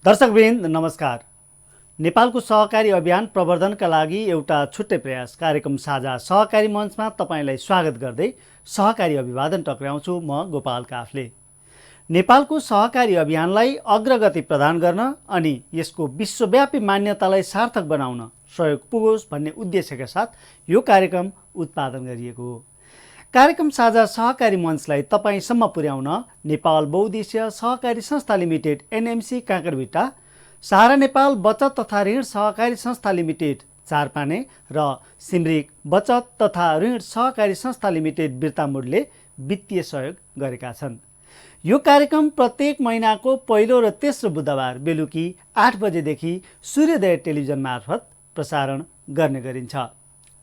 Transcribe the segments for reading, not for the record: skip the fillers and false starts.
दर्शकवृन्द नमस्कार। नेपालको सहकारी अभियान प्रवर्धनका लागि एउटा छुट्टै प्रयास कार्यक्रम साझा सहकारी मञ्चमा तपाईलाई स्वागत गर्दै सहकारी अभिवादन टक्राउँछु म गोपाल काफले। नेपालको सहकारी अभियानलाई अग्रगति प्रदान गर्न अनि यसको विश्वव्यापी मान्यतालाई सार्थक बनाउन सहयोग पुगोस् भन्ने उद्देश्यका साथ यो कार्यक्रम उत्पादन गरिएको हो। कार्यक्रम साझा सहकारी मञ्चलाई तपाईसम्म पुर्याउन नेपाल बहुद्देश्य सहकारी संस्था लिमिटेड एनएमसी काँकरभिट्टा, सहारा नेपाल बचत तथा ऋण सहकारी संस्था लिमिटेड चारपाने र सिमरिक बचत तथा ऋण सहकारी संस्था लिमिटेड बिर्तामोडले वित्तीय सहयोग गरेका छन्। यो कार्यक्रम प्रत्येक महिनाको पहिलो र तेस्रो बुधबार बेलुकी 8 बजेदेखि सूर्योदय टेलिभिजन मार्फत प्रसारण गर्ने गरिन्छ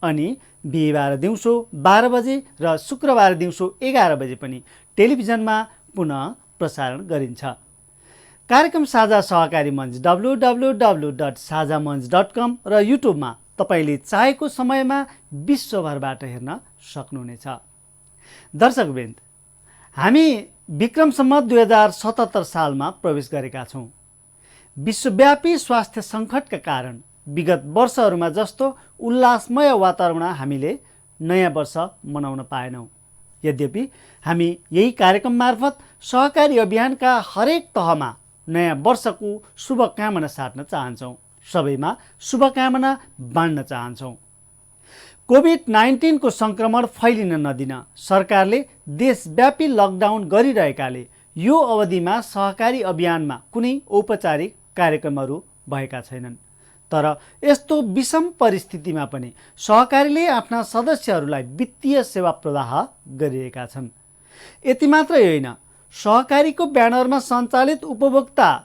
अनि बिहीबार दिउँसो 12 बजे र शुक्रबार दिउँसो 11 बजे पनि टेलिभिजनमा पुनः प्रसारण गरिन्छ। कार्यक्रम साझा सहकारी मञ्च www.sazamanch.com र युट्युबमा तपाईले चाहेको समयमा विश्वभरबाट हेर्न सक्नुहुनेछ। दर्शकवृन्द, हामी विक्रम सम्वत 2077 सालमा प्रवेश गरेका छौँ। विश्वव्यापी स्वास्थ्य सङ्कटका कारण विगत वर्षहरूमा जस्तो उल्लासमय वातावरण हामीले नयाँ वर्ष मनाउन पाएनौँ। यद्यपि हामी यही कार्यक्रम मार्फत सहकारी अभियानका हरेक तहमा नयाँ वर्षको शुभकामना साट्न चाहन्छौँ, सबैमा शुभकामना बाँड्न चाहन्छौँ। कोभिड-19 को सङ्क्रमण फैलिन नदिन सरकारले देशव्यापी लकडाउन गरिरहेकाले यो अवधिमा सहकारी अभियानमा कुनै औपचारिक कार्यक्रमहरू भएका छैनन्। तर यस्तो विषम परिस्थितिमा पनि सहकारीले आफ्ना सदस्यहरूलाई वित्तीय सेवा प्रवाह गरिरहेका छन्। यति मात्रै होइन, सहकारीको ब्यानरमा सञ्चालित उपभोक्ता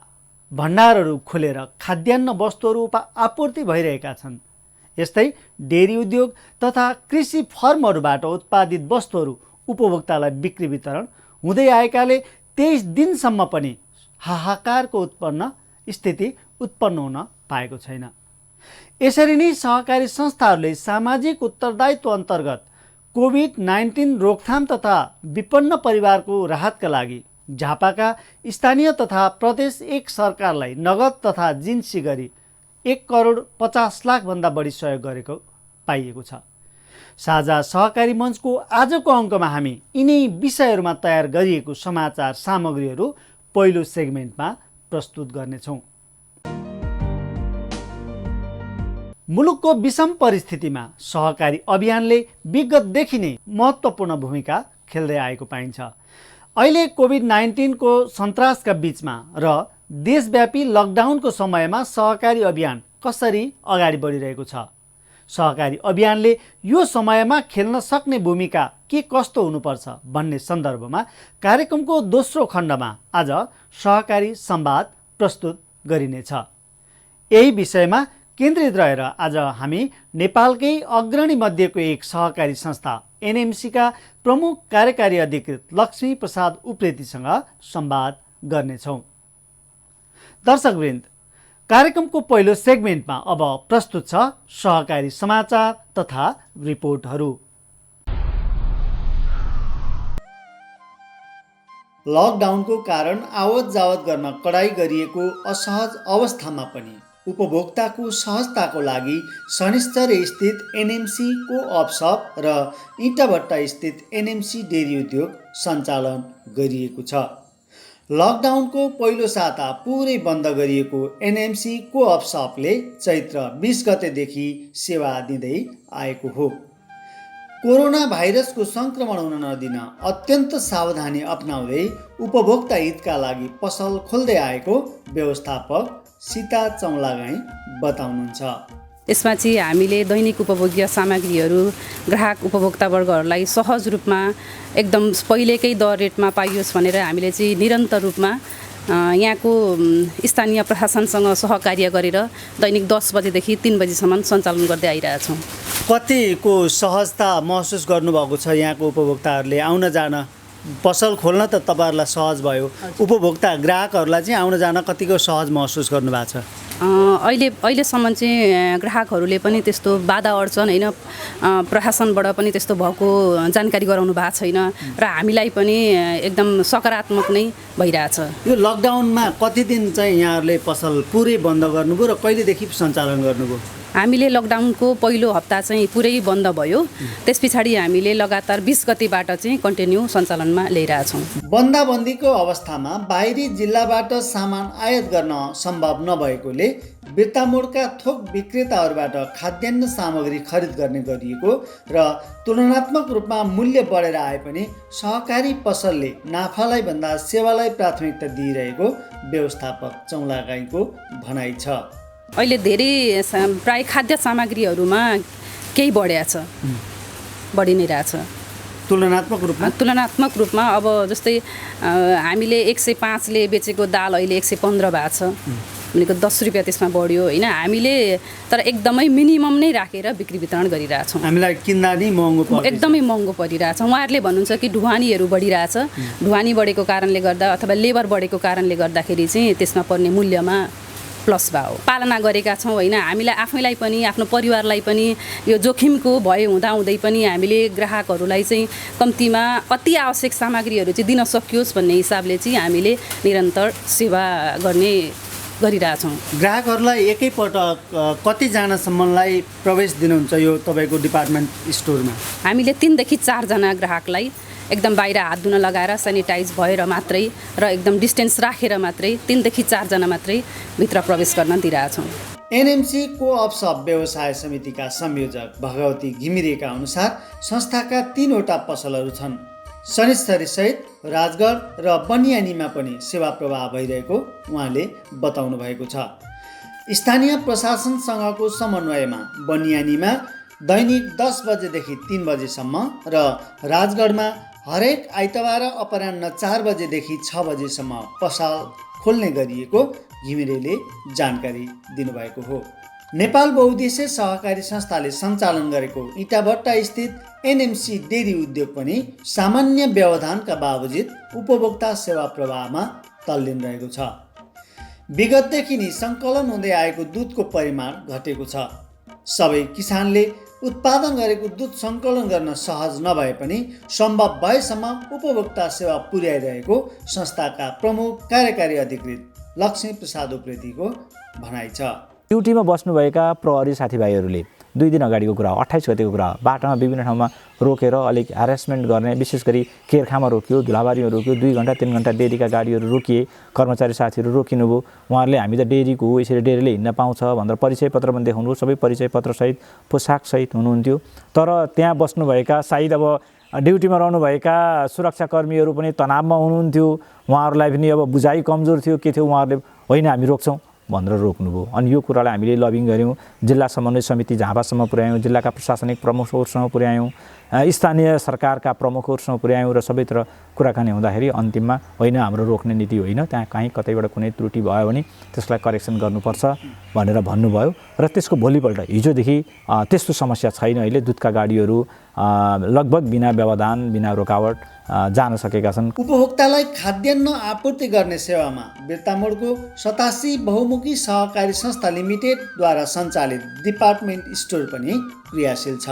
भण्डारहरू खोलेर खाद्यान्न वस्तुहरू आपूर्ति भइरहेका छन्। यस्तै डेरी उद्योग तथा कृषि फर्महरूबाट उत्पादित वस्तुहरू उपभोक्तालाई बिक्री वितरण हुँदै आएकाले 23 दिनसम्म पनि हाहाकारको स्थिति उत्पन्न हुन पाएको छैन। यसरी नै सहकारी संस्थाहरूले सामाजिक उत्तरदायित्व अन्तर्गत कोभिड-19 रोकथाम तथा विपन्न परिवारको राहतका लागि झापाका स्थानीय तथा प्रदेश 1 सरकारलाई नगद तथा जिन्सी गरी 1,50,00,000 भन्दा बढी सहयोग गरेको पाइएको छ। साझा सहकारी मञ्चको आजको अङ्कमा हामी यिनै विषयहरूमा तयार गरिएको समाचार सामग्रीहरू पहिलो सेगमेन्टमा प्रस्तुत गर्नेछौँ। मुलुकको विषम परिस्थितिमा सहकारी अभियानले विगतदेखि नै महत्त्वपूर्ण भूमिका खेल्दै आएको पाइन्छ। अहिले कोभिड-19 को सन्तासका बीचमा र देशव्यापी लकडाउनको समयमा सहकारी अभियान कसरी अगाडि बढिरहेको छ, सहकारी अभियानले यो समयमा खेल्न सक्ने भूमिका के कस्तो हुनुपर्छ भन्ने सन्दर्भमा कार्यक्रमको दोस्रो खण्डमा आज सहकारी संवाद प्रस्तुत गरिनेछ। यही विषयमा केन्द्रित रहेर आज हामी नेपालकै अग्रणी मध्येको एक सहकारी संस्था एनएमसीका प्रमुख कार्यकारी अधिकृत लक्ष्मी प्रसाद उप्रेतीसँग संवाद गर्नेछौँ। दर्शकवृन्द, कार्यक्रमको पहिलो सेगमेन्टमा अब प्रस्तुत छ सहकारी समाचार तथा रिपोर्टहरू। लकडाउनको कारण आवत जावत गर्न कडाई गरिएको असहज अवस्थामा पनि उपभोक्ताको सहजताको लागि शनिश्चर स्थित एनएमसी को अप र इँटाभट्टा स्थित एनएमसी डेरी उद्योग सञ्चालन गरिएको छ। लकडाउनको पहिलो साता पुरै बन्द गरिएको एनएमसी को अप चैत्र 20 गतेदेखि सेवा दिँदै आएको हो। कोरोना भाइरसको सङ्क्रमण हुन नदिन अत्यन्त सावधानी अपनाउँदै उपभोक्ता हितका लागि पसल खोल्दै आएको व्यवस्थापक सीता चौलागाई बताउनुहुन्छ। यसमा चाहिँ हामीले दैनिक उपभोग्य सामग्रीहरू ग्राहक उपभोक्ता वर्गहरूलाई सहज रूपमा एकदम पहिलेकै दर रेटमा पाइयोस् भनेर हामीले चाहिँ निरन्तर रूपमा यहाँको स्थानीय प्रशासनसँग सहकार्य गरेर दैनिक 10 बजेदेखि 3 बजेसम्म सञ्चालन गर्दै आइरहेछौँ। कतिको सहजता महसुस गर्नुभएको छ यहाँको उपभोक्ताहरूले आउन जान? पसल खोल्न त तपाईहरुलाई सहज भयो, उपभोक्ता ग्राहकहरूलाई चाहिँ आउन जान कतिको सहज महसुस गर्नुभएको छ? अहिलेसम्म चाहिँ ग्राहकहरूले पनि त्यस्तो बाधा अड्चन होइन प्रशासनबाट पनि त्यस्तो भएको जानकारी गराउनु भएको छैन र हामीलाई पनि एकदम सकारात्मक नै भइरहेछ। यो लकडाउनमा कति दिन चाहिँ यहाँहरूले पसल पुरै बन्द गर्नुभयो र कहिलेदेखि सञ्चालन गर्नुभयो? हामीले लकडाउनको पहिलो हप्ता चाहिँ पुरै बन्द भयो, त्यस पछाडि हामीले लगातार 20 गतिबाट चाहिँ कन्टिन्यू सञ्चालनमा ल्याइरहेछौँ। बन्दाबन्दीको अवस्थामा बाहिरी जिल्लाबाट सामान आयात गर्न सम्भव नभएकोले बिर्तामोडका थोक विक्रेताहरूबाट खाद्यान्न सामग्री खरिद गर्ने गरिएको र तुलनात्मक रूपमा मूल्य बढेर आए पनि सहकारी पसलले नाफालाई भन्दा सेवालाई प्राथमिकता दिइरहेको व्यवस्थापक चौलागाईको भनाइ छ। अहिले धेरै प्राय खाद्य सामग्रीहरूमा केही बढी नै रहेछ तुलनात्मक रूपमा। अब जस्तै हामीले 105ले बेचेको दाल अहिले 115 भएको छ भनेको 10 रुपियाँ त्यसमा बढ्यो होइन। हामीले तर एकदमै मिनिमम नै राखेर बिक्री वितरण गरिरहेछौँ। हामीलाई किन्दा नि एकदमै महँगो परिरहेछ। उहाँहरूले भन्नुहुन्छ कि ढुवानीहरू बढिरहेछ, ढुवानी बढेको कारणले गर्दा अथवा लेबर बढेको कारणले गर्दाखेरि चाहिँ त्यसमा पर्ने मूल्यमा प्लस भयो। पालना गरेका छौँ होइन। हामीलाई आफैलाई पनि आफ्नो परिवारलाई पनि यो जोखिमको भय हुँदाहुँदै पनि हामीले ग्राहकहरूलाई चाहिँ कम्तीमा अति आवश्यक सामग्रीहरू चाहिँ दिन सकियोस् भन्ने हिसाबले चाहिँ हामीले निरन्तर सेवा गरिरहेछौँ। ग्राहकहरूलाई एकैपटक कतिजनासम्मलाई प्रवेश दिनुहुन्छ यो तपाईँको डिपार्टमेन्ट स्टोरमा? हामीले 3 देखि 4 जना ग्राहकलाई एकदम बाहिर हात धुन लगाएर सेनिटाइज भएर मात्रै र एकदम डिस्टेन्स राखेर मात्रै 3 देखि 4 जना मात्रै भित्र प्रवेश गर्न दिइरहेछौँ। एनएमसी को-अप सब व्यवसाय समितिका संयोजक भगवती घिमिरेका अनुसार संस्थाका 3वटा पसलहरू छन्। शनिश्चरी सहित राजगढ र बनियानीमा पनि सेवा प्रवाह भइरहेको उहाँले बताउनु भएको छ। स्थानीय प्रशासनसँगको समन्वयमा बनियानीमा दैनिक 10 बजेदेखि 3 बजेसम्म र राजगढमा हरेक आइतबार अपराह्न 4 बजेदेखि 6 बजेसम्म पसल खोल्ने गरिएको घिमिरेले जानकारी दिनुभएको हो। नेपाल बहुद्देश्य सहकारी संस्थाले सञ्चालन गरेको इटाभट्टा स्थित एनएमसी डेरी उद्योग पनि सामान्य व्यवधानका बावजुद उपभोक्ता सेवा प्रवाहमा तल्लीन रहेको छ। विगतदेखि नै सङ्कलन हुँदै आएको दुधको परिमाण घटेको छ। सबै किसानले उत्पादन गरेको दुध सङ्कलन गर्न सहज नभए पनि सम्भव भएसम्म उपभोक्ता सेवा पुर्याइरहेको संस्थाका प्रमुख कार्यकारी अधिकृत लक्ष्मी प्रसाद उप्रेतीको भनाइ छ। ड्युटीमा बस्नुभएका प्रहरी साथीभाइहरूले 2 दिन अगाडिको कुरा हो, 28 गतिको कुरा हो, बाटोमा विभिन्न ठाउँमा रोकेर अलिक ह्यारेसमेन्ट गर्ने, विशेष गरी केरखामा रोकियो, धुलाबारीमा रोकियो, 2 घन्टा 3 घन्टा डेरीका गाडीहरू रोकिए, कर्मचारी साथीहरू रोकिनुभयो। उहाँहरूले हामी त डेरीको हो, यसरी डेरीले हिँड्न पाउँछ भनेर परिचय पत्र पनि देखाउनु, सबै परिचय पत्रसहित पोसाकसहित हुनुहुन्थ्यो। तर त्यहाँ बस्नुभएका सायद अब ड्युटीमा रहनुभएका सुरक्षाकर्मीहरू पनि तनावमा हुनुहुन्थ्यो। उहाँहरूलाई पनि अब बुझाइ कमजोर थियो, के थियो, उहाँहरूले होइन हामी रोक्छौँ भनेर रोक्नुभयो। अनि यो कुरालाई हामीले लबिङ गऱ्यौँ, जिल्ला समन्वय समिति झापासम्म पुर्यायौँ, जिल्लाका प्रशासनिक प्रमुखहरूसँग पुर्यायौँ, स्थानीय सरकारका प्रमुखहरूसँग पुर्यायौँ र सबैतिर कुराकानी हुँदाखेरि अन्तिममा होइन हाम्रो रोक्ने नीति होइन, त्यहाँ कहीँ कतैबाट कुनै त्रुटि भयो भने त्यसलाई करेक्सन गर्नुपर्छ भनेर भन्नुभयो। र त्यसको भोलिपल्ट हिजोदेखि त्यस्तो समस्या छैन। अहिले दुधका गाडीहरू लगभग बिना व्यवधान बिना रोकावट जान सकेका छन्। उपभोक्तालाई खाद्यान्न आपूर्ति गर्ने सेवामा बिर्तामोडको 87 बहुमुखी सहकारी संस्था लिमिटेडद्वारा सञ्चालित डिपार्टमेन्ट स्टोर पनि क्रियाशील छ।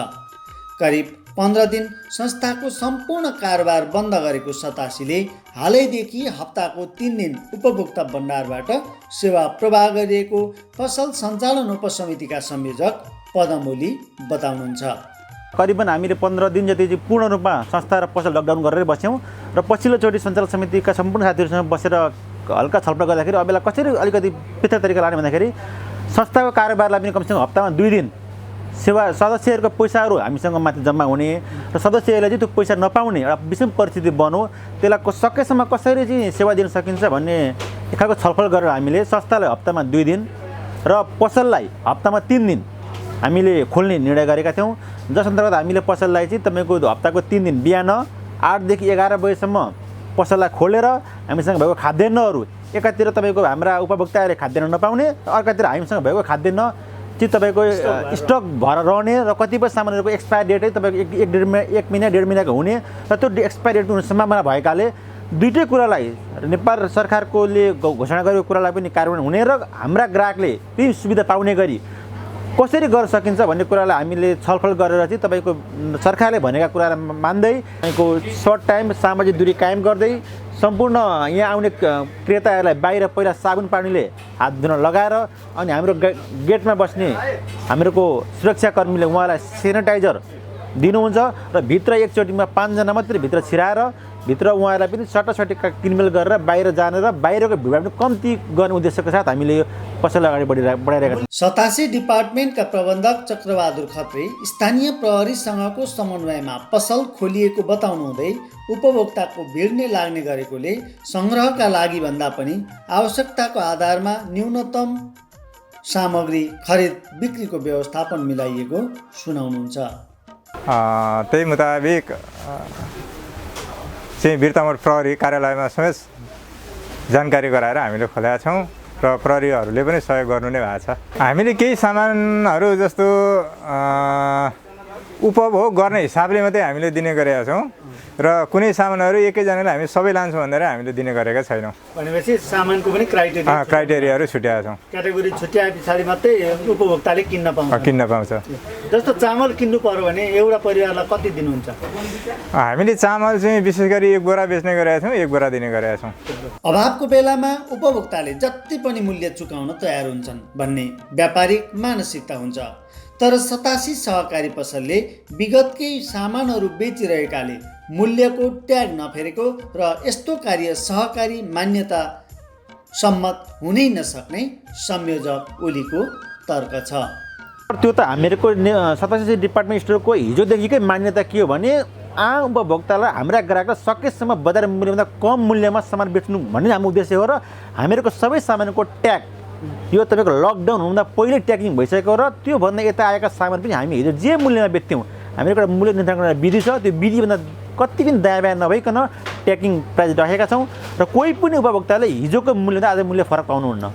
करिब 15 दिन संस्थाको सम्पूर्ण कारोबार बन्द गरेको 87ले हालैदेखि हप्ताको 3 दिन उपभोक्ता भण्डारबाट सेवा प्रवाह गरिएको पसल सञ्चालन उपसमितिका संयोजक पदमोली बताउनुहुन्छ। करिबन हामीले 15 दिन जति चाहिँ पूर्ण रूपमा संस्था र पसल लकडाउन गरेर बस्यौँ र पछिल्लोचोटि सञ्चालक समितिका सम्पूर्ण साथीहरूसँग बसेर हल्का छलफल गर्दाखेरि अबेला कसरी अलिकति पृथक तरिका लाने भन्दाखेरि संस्थाको कारोबारलाई पनि कमसेकम हप्तामा 2 दिन सेवा सदस्यहरूको पैसाहरू हामीसँग माथि जम्मा हुने र सदस्यहरूले चाहिँ त्यो पैसा नपाउने एउटा विषम परिस्थिति बन्यो, त्यसलाई सकेसम्म कसरी चाहिँ सेवा दिन सकिन्छ भन्ने एक खालको छलफल गरेर हामीले संस्थालाई हप्तामा 2 दिन र पसललाई हप्तामा 3 दिन हामीले खोल्ने निर्णय गरेका थियौँ। जस अन्तर्गत हामीले पसललाई चाहिँ तपाईँको हप्ताको 3 दिन बिहान 8 देखि 11 बजेसम्म पसललाई खोलेर हामीसँग भएको खाद्यान्नहरू एकातिर तपाईँको हाम्रा उपभोक्ताहरूले खाद्यान्न नपाउने, अर्कातिर हामीसँग भएको खाद्यान्न चाहिँ तपाईँको स्टक भएर रहने र कतिपय सामानहरूको एक्सपायर डेटै तपाईँको 1 महिना 1.5 महिनाको हुने र त्यो एक्सपायर डेट हुने सम्भावना भएकाले दुईटै कुरालाई नेपाल सरकारकोले घोषणा गरेको कुरालाई पनि कार्यान्वयन हुने र हाम्रा ग्राहकले ती सुविधा पाउने गरी कसरी गर्न सकिन्छ भन्ने कुरालाई हामीले छलफल गरेर चाहिँ तपाईँको सरकारले भनेका कुरालाई मान्दै तपाईँको सर्ट टाइम सामाजिक दूरी कायम गर्दै सम्पूर्ण यहाँ आउने क्रेताहरूलाई बाहिर पहिला साबुन पानीले हात धुन लगाएर अनि हाम्रो गेटमा बस्ने हामीहरूको सुरक्षाकर्मीले उहाँलाई सेनिटाइजर दिनुहुन्छ र भित्र एकचोटिमा 5 जना मात्रै भित्र छिराएर भित्र उहाँहरूलाई पनि सट्टासट्टी किनमेल गरेर बाहिर जाने र बाहिरको भिडभाड पनि कम्ती गर्ने उद्देश्यको साथ हामीले यो पसललाई अगाडि बढाइरहेका छौँ। 87 डिपार्टमेन्टका प्रबन्धक चक्रबहादुर खत्री स्थानीय प्रहरीसँगको समन्वयमा पसल खोलिएको बताउनुहुँदै उपभोक्ताको भिड नै लाग्ने गरेकोले सङ्ग्रहका लागि भन्दा पनि आवश्यकताको आधारमा न्यूनतम सामग्री खरिद बिक्रीको व्यवस्थापन मिलाइएको सुनाउनुहुन्छ। त्यही मुताबिक चाहिँ बिर्तामोड प्रहरी कार्यालयमा समेत जानकारी गराएर हामीले खोलेका छौँ र प्रहरीहरूले पनि सहयोग गर्नु नै भएको छ। हामीले केही सामानहरू जस्तो उपभोग गर्ने हिसाबले मात्रै हामीले दिने गरेका छौँ र कुनै सामानहरू एकैजनाले हामी सबै लान्छौँ भनेर हामीले दिने गरेका छैनौँ। भनेपछि सामानको पनि क्राइटेरियाहरू छुट्याएका छौँ। क्याटेगोरी छुट्याए पछाडि मात्रै उपभोक्ताले किन्न पाउँछ। जस्तो चामल किन्नु पर्यो भने एउटा परिवारलाई कति दिनुहुन्छ? हामीले चामल चाहिँ विशेष गरी 1 बोरा बेच्ने गरेका छौँ, 1 बोरा दिने गरेका छौँ। अभावको बेलामा उपभोक्ताले जति पनि मूल्य चुकाउन तयार हुन्छन् भन्ने व्यापारिक मानसिकता हुन्छ। तर 87 सहकारी पसलले विगतकै सामानहरू बेचिरहेकाले मूल्यको ट्याग नफेरेको र यस्तो कार्य सहकारी मान्यता सम्मत हुनै नसक्ने संयोजक ओलीको तर्क छ। त्यो त हामीहरूको 87 डिपार्टमेन्ट स्टोरको हिजोदेखिकै मान्यता के हो भने आम उपभोक्तालाई हाम्रा ग्राहकलाई सकेसम्म बजार मूल्यभन्दा कम मूल्यमा सामान बेच्नु भन्ने हाम्रो उद्देश्य हो र हामीहरूको सबै सामानको ट्याग यो तपाईँको लकडाउन हुँदा पहिले ट्यागिङ भइसकेको र त्योभन्दा यता आएका सामान पनि हामी हिजो जे मूल्यमा बेच्थ्यौँ हामीहरूको एउटा मूल्य निर्धारण गर्ने विधि छ। त्यो विधिभन्दा कति पनि दायाँ नभइकन ट्यागिङ प्राइस राखेका छौँ र कोही पनि उपभोक्ताले हिजोको मूल्यभन्दा आज मूल्य फरक पाउनुहुन्न।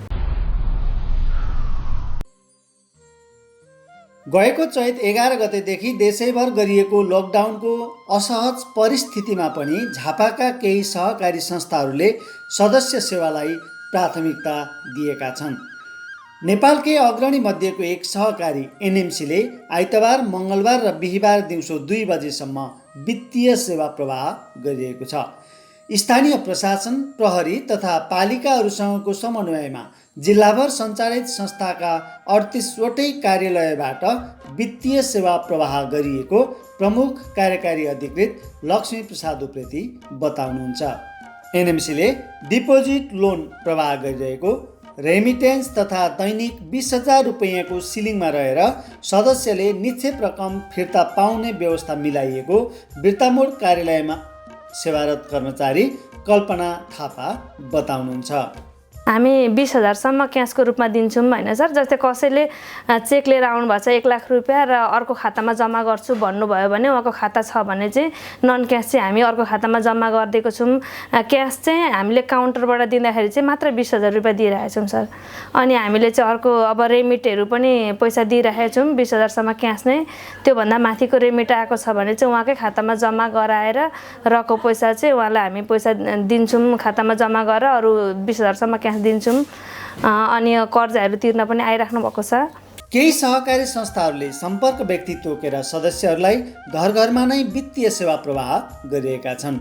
गएको चैत 11 गतेदेखि देशैभर गरिएको लकडाउनको असहज परिस्थितिमा पनि झापाका केही सहकारी संस्थाहरूले सदस्य सेवालाई प्राथमिकता दिएका छन्। नेपालकै अग्रणी मध्येको एक सहकारी एनएमसीले आइतबार, मङ्गलबार र बिहिबार दिउँसो 2 बजेसम्म वित्तीय सेवा प्रवाह गरिरहेको छ। स्थानीय प्रशासन, प्रहरी तथा पालिकाहरूसँगको समन्वयमा जिल्लाभर सञ्चालित संस्थाका 38वटै कार्यालयबाट वित्तीय सेवा प्रवाह गरिएको प्रमुख कार्यकारी अधिकृत लक्ष्मी प्रसाद उप्रेती बताउनुहुन्छ। एनएमसीले डिपोजिट लोन प्रवाह गरिरहेको, रेमिटेन्स तथा दैनिक 20,000 रुपैयाँको सिलिङमा रहेर सदस्यले निक्षेप रकम फिर्ता पाउने व्यवस्था मिलाइएको बिर्तामोड कार्यालयमा सेवारत कर्मचारी कल्पना थापा बताउनुहुन्छ। हामी 20,000सम्म क्यासको रूपमा दिन्छौँ होइन सर। जस्तै कसैले चेक लिएर आउनुभएको छ 1 लाख रुपियाँ र अर्को खातामा जम्मा गर्छु भन्नुभयो भने उहाँको खाता छ भने चाहिँ नन क्यास चाहिँ हामी अर्को खातामा जम्मा गरिदिएको छौँ। क्यास चाहिँ हामीले काउन्टरबाट दिँदाखेरि चाहिँ मात्र 20,000 रुपियाँ दिइरहेको छौँ सर। अनि हामीले चाहिँ अर्को अब रेमिटहरू पनि पैसा दिइरहेको छौँ 20,000सम्म क्यास नै। त्योभन्दा माथिको रेमिट आएको छ भने चाहिँ उहाँकै खातामा जम्मा गराएर रको पैसा चाहिँ उहाँलाई हामी पैसा दिन्छौँ खातामा जम्मा गरेर अरू 20,000सम्म क्यास दिन्छौँ। अनि कर्जाहरू तिर्न पनि आइराख्नु भएको छ। केही सहकारी संस्थाहरूले सम्पर्क व्यक्ति तोकेर सदस्यहरूलाई घर घरमा नै वित्तीय सेवा प्रवाह गरिरहेका छन्।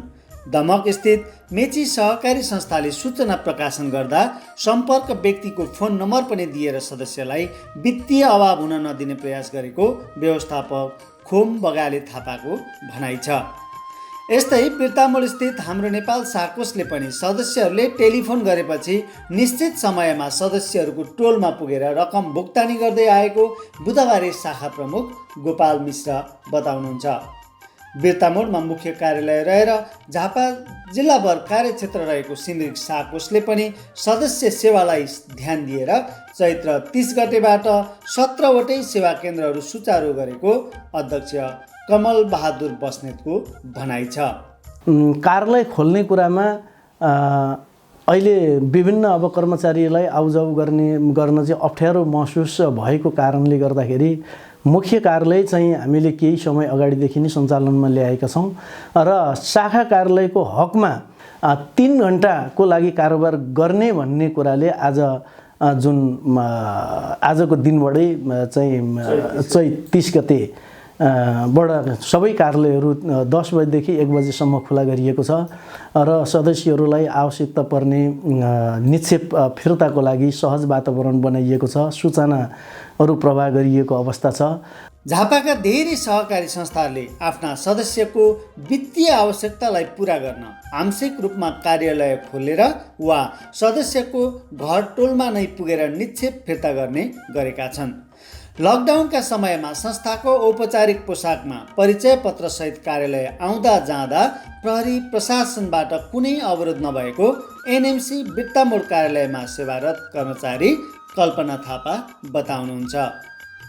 दमक स्थित मेची सहकारी संस्थाले सूचना प्रकाशन गर्दा सम्पर्क व्यक्तिको फोन नम्बर पनि दिएर सदस्यलाई वित्तीय अभाव हुन नदिने प्रयास गरेको व्यवस्थापक खोम बगाले थापाको भनाइ छ। यस्तै बिर्तामोड स्थित हाम्रो नेपाल साकोसले पनि सदस्यहरूले टेलिफोन गरेपछि निश्चित समयमा सदस्यहरूको टोलमा पुगेर रकम भुक्तानी गर्दै आएको बुधबारे शाखा प्रमुख गोपाल मिश्र बताउनुहुन्छ। बिर्तामोडमा मुख्य कार्यालय रहेर झापा जिल्लाभर कार्यक्षेत्र रहेको सिन्धुली साकोसले पनि सदस्य सेवालाई ध्यान दिएर चैत्र 30 गतेबाट 17वटै सेवा केन्द्रहरू सुचारू गरेको अध्यक्ष कमल बहादुर बस्नेतको भनाइ छ। कार्यालय खोल्ने कुरामा अहिले विभिन्न अब कर्मचारीलाई आउजाउ गर्न चाहिँ अप्ठ्यारो महसुस भएको कारणले गर्दाखेरि मुख्य कार्यालय चाहिँ हामीले केही समय अगाडिदेखि नै सञ्चालनमा ल्याएका छौँ र शाखा कार्यालयको हकमा 3 घन्टाको लागि कारोबार गर्ने भन्ने कुराले आज जुन आजको दिनबाटै चाहिँ चैत 30 गते बाट सबै कार्यालयहरू 10 बजेदेखि 1 बजेसम्म खुला गरिएको छ र सदस्यहरूलाई आवश्यकता पर्ने निक्षेप फिर्ताको लागि सहज वातावरण बनाइएको छ, सूचनाहरू प्रवाह गरिएको अवस्था छ। झापाका धेरै सहकारी संस्थाहरूले आफ्ना सदस्यको वित्तीय आवश्यकतालाई पुरा गर्न आंशिक रूपमा कार्यालय खोलेर वा सदस्यको घर टोलमा नै पुगेर निक्षेप फिर्ता गर्ने गरेका छन्। लकडाउनका समयमा संस्थाको औपचारिक पोसाकमा परिचय पत्र सहित कार्यालय आउँदा जाँदा प्रहरी प्रशासनबाट कुनै अवरोध नभएको एनएमसी बिर्तामोड कार्यालयमा सेवारत कर्मचारी कल्पना थापा बताउनुहुन्छ।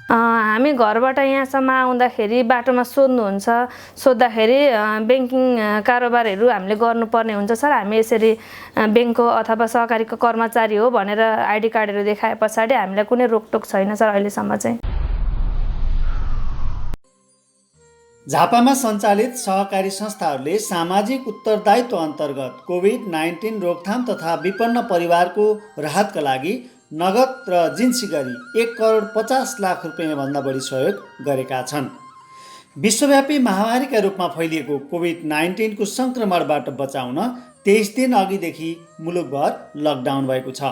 हामी घरबाट यहाँसम्म आउँदाखेरि बाटोमा सोद्धाखेरि ब्याङ्किङ कारोबारहरू हामीले गर्नुपर्ने हुन्छ सर। हामी यसरी ब्याङ्कको अथवा सहकारीको कर्मचारी हो भनेर आइडी कार्डहरू देखाए पछाडि हामीलाई कुनै रोकटोक छैन सर अहिलेसम्म चाहिँ। झापामा सञ्चालित सहकारी संस्थाहरूले सामाजिक उत्तरदायित्व अन्तर्गत कोभिड-19 रोकथाम तथा विपन्न परिवारको राहतका लागि नगद र जिन्सी गरी 1,50,00,000 रुपियाँभन्दा बढी सहयोग गरेका छन्। विश्वव्यापी महामारीका रूपमा फैलिएको कोभिड-19 को सङ्क्रमणबाट बचाउन 23 दिन अघिदेखि मुलुकभर लकडाउन भएको छ।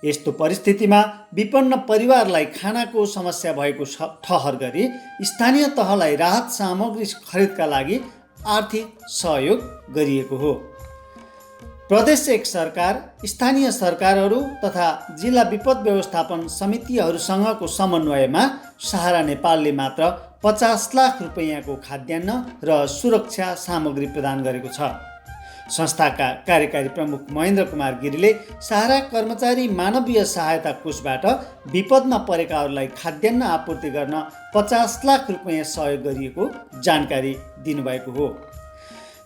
यस्तो परिस्थितिमा विपन्न परिवारलाई खानाको समस्या भएको ठहर गरी स्थानीय तहलाई राहत सामग्री खरिदका लागि आर्थिक सहयोग गरिएको हो। प्रदेश 1 सरकार, स्थानीय सरकारहरू तथा जिल्ला विपद व्यवस्थापन समितिहरूसँगको समन्वयमा सहारा नेपालले मात्र 50 लाख रुपियाँको खाद्यान्न र सुरक्षा सामग्री प्रदान गरेको छ। संस्थाका कार्यकारी प्रमुख महेन्द्र कुमार गिरीले सहारा कर्मचारी मानवीय सहायता कोषबाट विपदमा परेकाहरूलाई खाद्यान्न आपूर्ति गर्न 50 लाख रुपियाँ सहयोग गरिएको जानकारी दिनुभएको हो।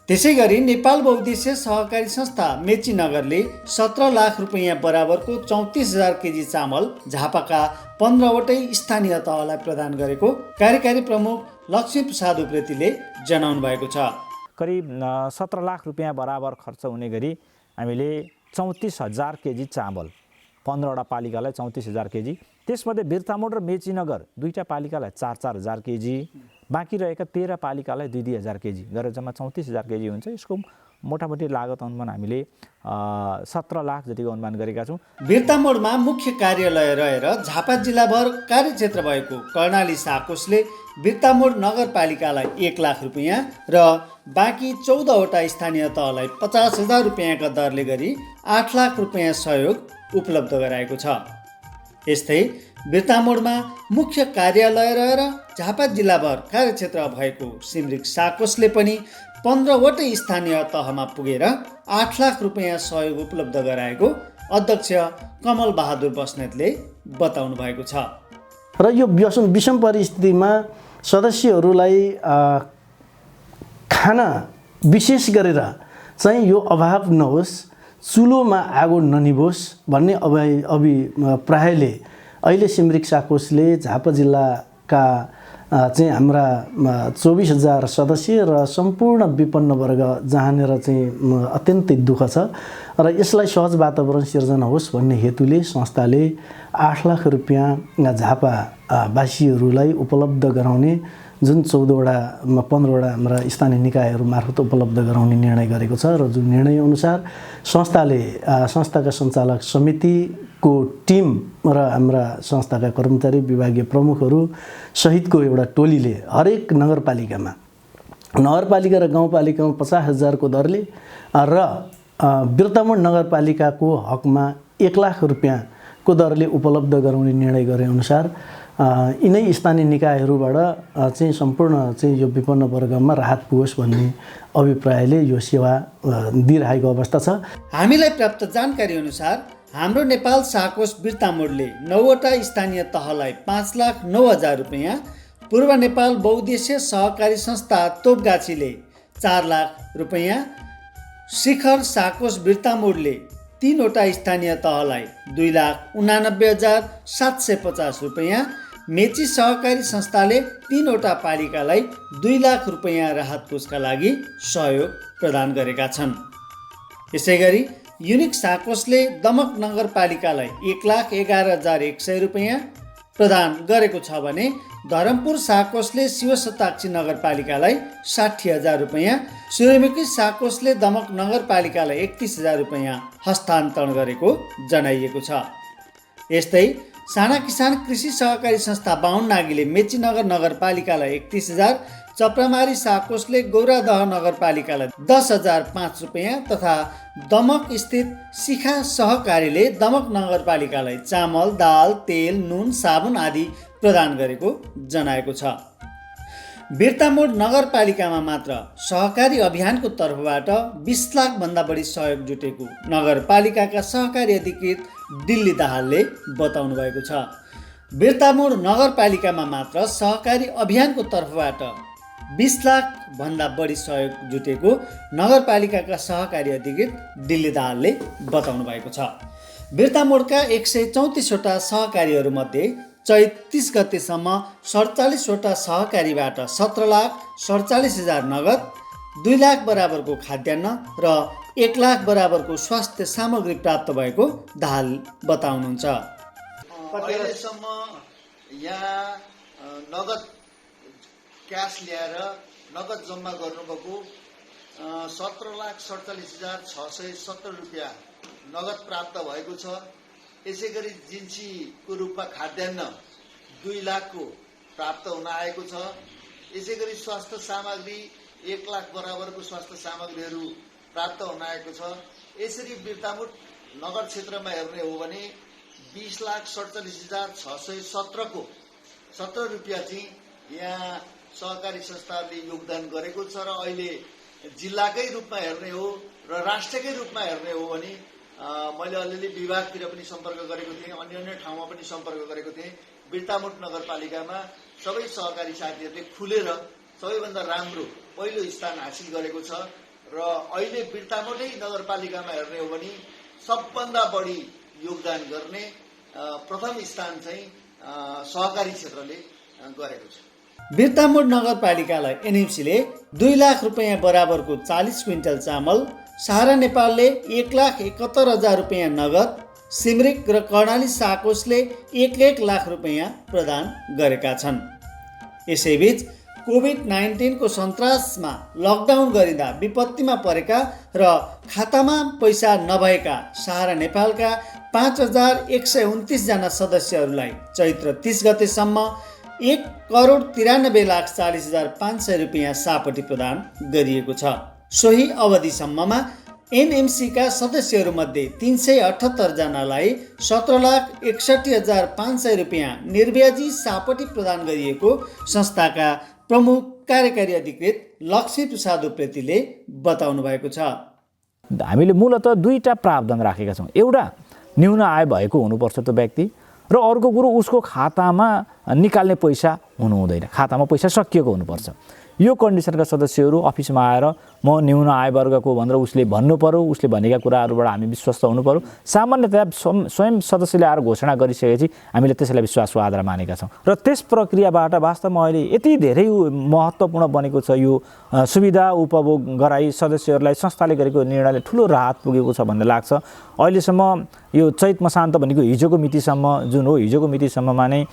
त्यसै गरी नेपाल बहुद्देश्य सहकारी संस्था मेचीनगरले 17 लाख रुपियाँ बराबरको 34,000 केजी चामल झापाका 15वटै स्थानीय तहलाई प्रदान गरेको कार्यकारी प्रमुख लक्ष्मी प्रसाद उप्रेतीले जनाउनु भएको छ। करिब 17 लाख रुपियाँ बराबर खर्च हुने गरी हामीले 34,000 केजी चामल 15वटा पालिकालाई 34,000 केजी, त्यसमध्ये बिर्तामोड र मेचीनगर दुईटा पालिकालाई 4,000 केजी, बाँकी रहेका 13 पालिकालाई 2,000 केजी गरेर जम्मा 34,000 केजी हुन्छ। यसको मोटामोटी लागत अनुमान हामीले 17 लाख जतिको अनुमान गरेका छौँ। बिर्तामोडमा मुख्य कार्यालय रहेर झापा जिल्लाभर कार्यक्षेत्र भएको कर्णाली साकोसले बिर्तामोड नगरपालिकालाई 1 लाख रुपियाँ र बाँकी 14वटा स्थानीय तहलाई 50,000 रुपियाँका दरले गरी 8 लाख रुपियाँ सहयोग उपलब्ध गराएको छ। यस्तै बिर्तामोडमा मुख्य कार्यालय रहेर झापा जिल्लाभर कार्यक्षेत्र भएको सिमरिक साकोसले पनि 15वटै स्थानीय तहमा पुगेर 8 लाख रुपियाँ सहयोग उपलब्ध गराएको अध्यक्ष कमल बहादुर बस्नेतले बताउनु भएको छ। र यो विषम परिस्थितिमा सदस्यहरूलाई खाना विशेष गरेर चाहिँ यो अभाव नहोस्, चुलोमा आगो ननिभोस् भन्ने अभिप्रायले अहिले सिमरिक साकोसले झापा जिल्लाका चाहिँ हाम्रा 24,000 सदस्य र सम्पूर्ण विपन्न वर्ग जहाँनिर चाहिँ अत्यन्तै दुःख छ र यसलाई सहज वातावरण सिर्जना होस् भन्ने हेतुले संस्थाले 8 लाख रुपियाँ झापा वासीहरूलाई उपलब्ध गराउने जुन 15वटा हाम्रा स्थानीय निकायहरू मार्फत उपलब्ध गराउने निर्णय गरेको छ र जुन निर्णय अनुसार संस्थाका सञ्चालक समितिको टिम र हाम्रा संस्थाका कर्मचारी विभागीय प्रमुखहरू सहितको एउटा टोलीले हरेक नगरपालिका र गाउँपालिकामा 50,000 को दरले र बिर्तामोड नगरपालिकाको हकमा 1 लाख रुपियाँ को दरले उपलब्ध गराउने निर्णय गरे अनुसार यिनै स्थानीय निकायहरूबाट चाहिँ सम्पूर्ण चाहिँ यो विपन्न वर्गमा राहत पुगोस् भन्ने अभिप्रायले यो सेवा दिइरहेको अवस्था छ। हामीलाई प्राप्त जानकारी अनुसार हाम्रो नेपाल साकोस बिर्तामोडले 9वटा स्थानीय तहलाई 5,09,000 रुपियाँ, पूर्व नेपाल बहुद्देश्य सहकारी संस्था तोपगाछीले 4 लाख रुपियाँ, शिखर साकोस बिर्तामोडले 3वटा स्थानीय तहलाई 2,89,750 रुपियाँ, मेची सहकारी संस्थाले 3वटा पालिकालाई 2 लाख रुपियाँ राहत कोषका लागि सहयोग प्रदान गरेका छन्। यसै गरी युनिक साकोसले दमक नगरपालिकालाई 1,11,100 रुपियाँ प्रदान गरेको छ भने धरमपुर साकोसले शिवशताक्षी नगरपालिकालाई 60,000 रुपियाँ, सूर्यमुखी साकोसले दमक नगरपालिकालाई 31,000 रुपियाँ हस्तान्तरण गरेको जनाइएको छ। यस्तै साना किसान कृषि सहकारी संस्था बाहुननागीले मेचीनगर नगरपालिकालाई 31,000, चप्रामारी साकोसले गौरादह नगरपालिकालाई 10,005 रुपियाँ तथा दमक स्थित शिखा सहकारीले दमक नगरपालिकालाई चामल, दाल, तेल, नुन, साबुन आदि प्रदान गरेको जनाएको छ। बिर्तामोड नगरपालिकामा मात्र सहकारी अभियानको तर्फबाट 20 लाखभन्दा बढी सहयोग जुटेको नगरपालिकाका सहकारी अधिकृत दिल्ली दाहालले बताउनु भएको छ। बिर्तामोड नगरपालिकामा मात्र सहकारी अभियानको तर्फबाट 20 लाखभन्दा बढी सहयोग जुटेको नगरपालिकाका सहकारी अधिकृत दिल्ली दाहालले बताउनु भएको छ। बिर्तामोडका 134वटा सहकारीहरूमध्ये चैत 30 गतेसम्म 47वटा सहकारीबाट 17,47,000 नगद, 2 लाख बराबरको खाद्यान्न र 1 लाख बराबरको स्वास्थ्य सामग्री प्राप्त भएको दाहाल बताउनुहुन्छ। अहिलेसम्म यहाँ नगद क्यास ल्याएर नगद जम्मा गर्नुभएको 17,47,670 रुपियाँ नगद प्राप्त भएको छ। यसै गरी जिन्सीको रूपमा खाद्यान्न 2 लाखको प्राप्त हुन आएको छ। यसै गरी स्वास्थ्य सामग्री 1 लाख बराबरको स्वास्थ्य सामग्रीहरू प्राप्त हुन आएको छ। यसरी बिर्तामोड नगर क्षेत्रमा हेर्ने हो भने 20,47,617 को 17 रुपियाँ चाहिँ यहाँ सहकारी संस्थाहरूले योगदान गरेको छ। र अहिले जिल्लाकै रूपमा हेर्ने हो र राष्ट्रकै रूपमा हेर्ने हो भने मैले अलिअलि विभागतिर पनि सम्पर्क गरेको थिएँ, अन्य ठाउँमा पनि सम्पर्क गरेको थिएँ। बिर्तामोड नगरपालिकामा सबै सहकारी साथीहरूले खुलेर सबैभन्दा राम्रो पहिलो स्थान हासिल गरेको छ। र अहिले बिर्तामोडै नगरपालिकामा हेर्ने हो भने सबभन्दा बढी योगदान गर्ने प्रथम स्थान चाहिँ सहकारी क्षेत्रले गरेको छ। बिर्तामोड नगरपालिकालाई एनएमसीले 2 लाख रुपियाँ बराबरको 40 क्विन्टल चामल, सहारा नेपालले 1,71,000 रुपियाँ नगद, सिमरिक र कर्णाली साकोसले 1 लाख रुपियाँ प्रदान गरेका छन्। यसैबीच कोभिड-19 को सन्तासमा लकडाउन गरिँदा विपत्तिमा परेका र खातामा पैसा नभएका सहारा नेपालका 5,129 जना सदस्यहरूलाई चैत्र 30 गतेसम्म 1,93,40,500 रुपियाँ सापटी प्रदान गरिएको छ। सोही अवधिसम्ममा एनएमसीका सदस्यहरूमध्ये 378 जनालाई 17,61,500 रुपियाँ निर्व्याजी सापटी प्रदान गरिएको संस्थाका प्रमुख कार्यकारी अधिकृत लक्ष्मी प्रसाद उप्रेतीले बताउनु भएको छ। हामीले मूलतः 2टा प्रावधान राखेका छौँ। एउटा न्यून आय भएको हुनुपर्छ त्यो व्यक्ति, र अर्को कुरो उसको खातामा निकाल्ने पैसा हुनु हुँदैन, खातामा पैसा सकिएको हुनुपर्छ। यो कन्डिसनका सदस्यहरू अफिसमा आएर म न्यून आय वर्गको भनेर उसले भन्नु पर्यो, उसले भनेका कुराहरूबाट हामी विश्वस्त हुनु पर्यो। सामान्यतया स्वयं सदस्यले आएर घोषणा गरिसकेपछि हामीले त्यसलाई विश्वासको आधार मानेका छौँ। र त्यस प्रक्रियाबाट वास्तवमा अहिले यति धेरै महत्त्वपूर्ण बनेको छ यो सुविधा उपभोग गराई सदस्यहरूलाई संस्थाले गरेको निर्णयले ठुलो राहत पुगेको छ भन्ने लाग्छ। अहिलेसम्म यो चैत मसान्त भनेको हिजोको मितिसम्म जुन हो, हिजोको मितिसम्ममा नै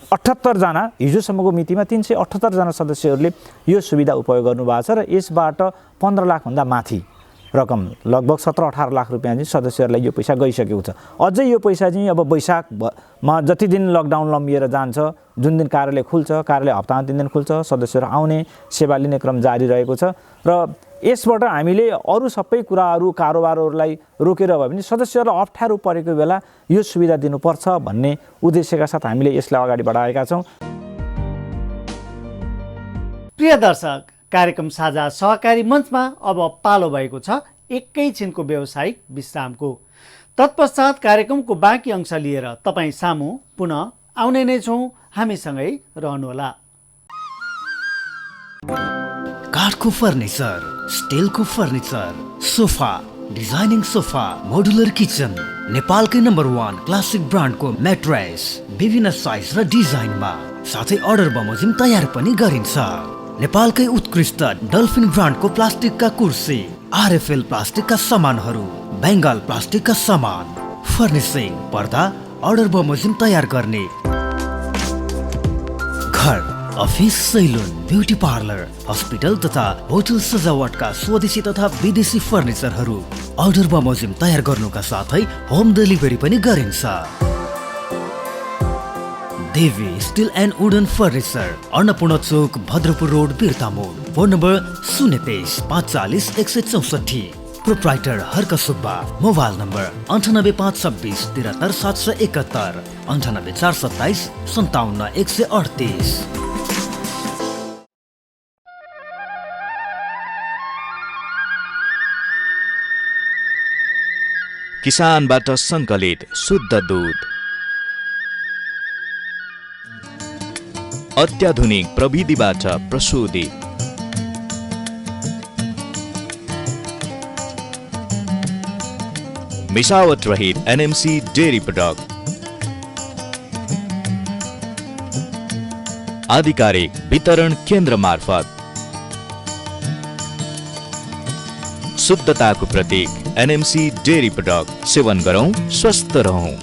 378 जना, हिजोसम्मको मितिमा 378 जना सदस्यहरूले यो सुविधा उपयोग गर्नुभएको छ। र यसबाट 15 लाखभन्दा माथि रकम लगभग 17-18 लाख रुपियाँ चाहिँ सदस्यहरूलाई यो पैसा गइसकेको छ। अझै यो पैसा चाहिँ अब वैशाखमा जति दिन लकडाउन लम्बिएर जान्छ, जुन दिन कार्यालय खुल्छ, कार्यालय हप्तामा 3 दिन खुल्छ, सदस्यहरू आउने सेवा लिने क्रम जारी रहेको छ। र यसबाट हामीले अरू सबै कुराहरू कारोबारहरूलाई रोकेर भए पनि सदस्यहरूलाई अप्ठ्यारो परेको बेला यो सुविधा दिनुपर्छ भन्ने उद्देश्यका साथ हामीले यसलाई अगाडि बढाएका छौँ। प्रिय दर्शक, कार्यक्रम साझा सहकारी मञ्चमा अब पालो भएको छ एकैछिनको व्यावसायिक विश्रामको। तत्पश्चात कार्यक्रमको बाँकी अंश लिएर तपाईँ सामु पुनः आउने नै छौँ। हामीसँगै रहनुहोला। काठको फर्निचर, स्टिलको furniture, sofa, designing sofa, modular kitchen, नेपालकै नम्बर 1 क्लासिक ब्रान्डको म्याट्रेस विभिन्न साइज र डिजाइनमा, साथै अर्डर बमोजिम तयार पनि गरिन्छ। नेपालकै उत्कृष्ट डल्फिन ब्रान्डको प्लास्टिकका कुर्सी, आरएफएल प्लास्टिकका सामानहरू, बेङ्गाल प्लास्टिकका सामान, फर्निसिङ, पर्दा अर्डर बमोजिम तयार गर्ने, घर, office, salon, beauty parlour, hospital तथा होटल सजावटका स्वदेशी तथा विदेशी फर्निचरहरू अर्डर बमोजिम तयार गर्नुका साथै होम डेलिभरी पनि गरिन्छ। Devi steel and wooden furniture, Annapurna chowk, Bhadrapur road, Birtamod. Phone number 023 540 164। Proprietor Harka Subba. Mobile number 98 526 73 771, 98 427 57 138। किसानबाट सङ्कलित शुद्ध दूध, अत्याधुनिक प्रविधिबाट प्रशोधित, मिसावट रहित एनएमसी डेयरी प्रोडक्ट, आधिकारिक वितरण केन्द्र मार्फत शुद्धताको प्रतीक एनएमसी डेयरी प्रोडक्ट सेवन गरौँ, स्वस्थ रहौँ।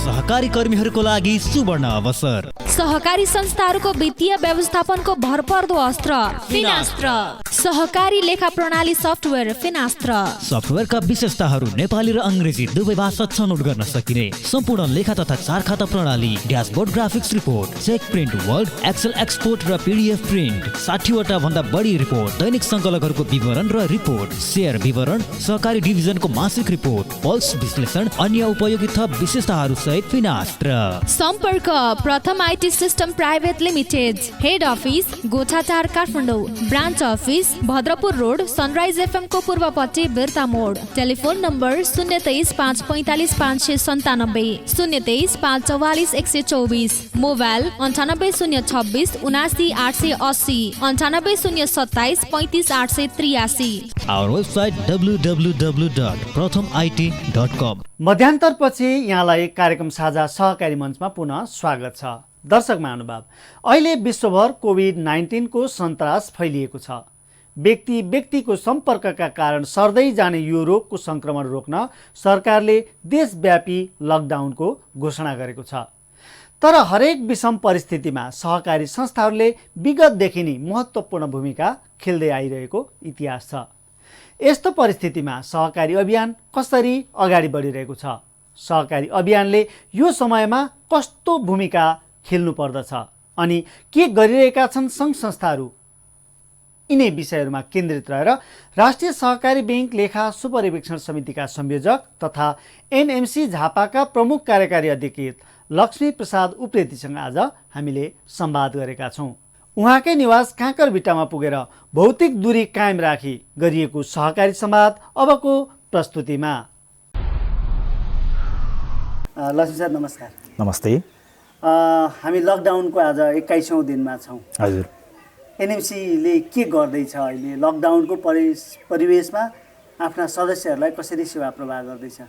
सहकारी कर्मीहरूको लागि सुवर्ण अवसर। सहकारी संस्थाहरूको वित्तीय व्यवस्थापनको भरपर्दो अस्त्र फिनास्त्र। सहकारी लेखा प्रणाली सफ्टवेयर फिनास्त्र। सफ्टवेयरका विशेषताहरू नेपाली र अङ्ग्रेजी दुवै भाषा छनौट गर्न सकिने सम्पूर्ण लेखा तथा चार खाता प्रणाली, dashboard, graphics report, check print, word, excel export र पीडीएफ प्रिन्ट, 60वटा भन्दा बढी रिपोर्ट, दैनिक सङ्कलकहरूको विवरण र रिपोर्ट, शेयर विवरण, सहकारी डिभिजनको मासिक रिपोर्ट, पल्स विश्लेषण, अन्य उपयोगी थप विशेषताहरू सहित फिनास्त्र। सम्पर्क प्रथम IT system private limited, head office Gothatar Kathmandu, branch office Bhadrapur road, Sunrise FM को पूर्वपट्टि Birtamod. Telephone number 023 545 597, 023 544 124, mobile 98 026 79 880, 98 027 35 883। Our website www.prathamit.com। मध्यान्तरपछि यहाँलाई कार्यक्रम साझा सहकारी मञ्चमा पुनः स्वागत छ। दर्शक महानुभाव, अहिले विश्वभर कोभिड-19 को सन्तास फैलिएको छ। व्यक्ति व्यक्तिको सम्पर्कका कारण सर्दै जाने यो रोगको सङ्क्रमण रोक्न सरकारले देशव्यापी लकडाउनको घोषणा गरेको छ। तर हरेक विषम परिस्थितिमा सहकारी संस्थाहरूले विगतदेखि नै महत्त्वपूर्ण भूमिका खेल्दै आइरहेको इतिहास छ। यस्तो परिस्थितिमा सहकारी अभियान कसरी अगाडि बढिरहेको छ, सहकारी अभियानले यो समयमा कस्तो भूमिका खेल्नु पर्दछ अनि के गरिरहेका छन् सङ्घ संस्थाहरू, यिनै विषयहरूमा केन्द्रित रहेर राष्ट्रिय सहकारी बैंक लेखा सुपरिवेक्षण समितिका संयोजक तथा एनएमसी झापाका प्रमुख कार्यकारी अधिकृत लक्ष्मी प्रसाद उप्रेतीसँग आज हामीले संवाद गरेका छौँ। उहाँकै निवास काँकरभिट्टामा पुगेर भौतिक दूरी कायम राखी गरिएको सहकारी संवाद अबको प्रस्तुतिमा। लक्ष्मी सर नमस्कार। नमस्ते। हामी लकडाउनको आज 21औं दिनमा छौँ। हजुर, एनएमसीले के गर्दैछ अहिले लकडाउनको परिवेशमा आफ्ना सदस्यहरूलाई कसरी सेवा प्रवाह गर्दैछ?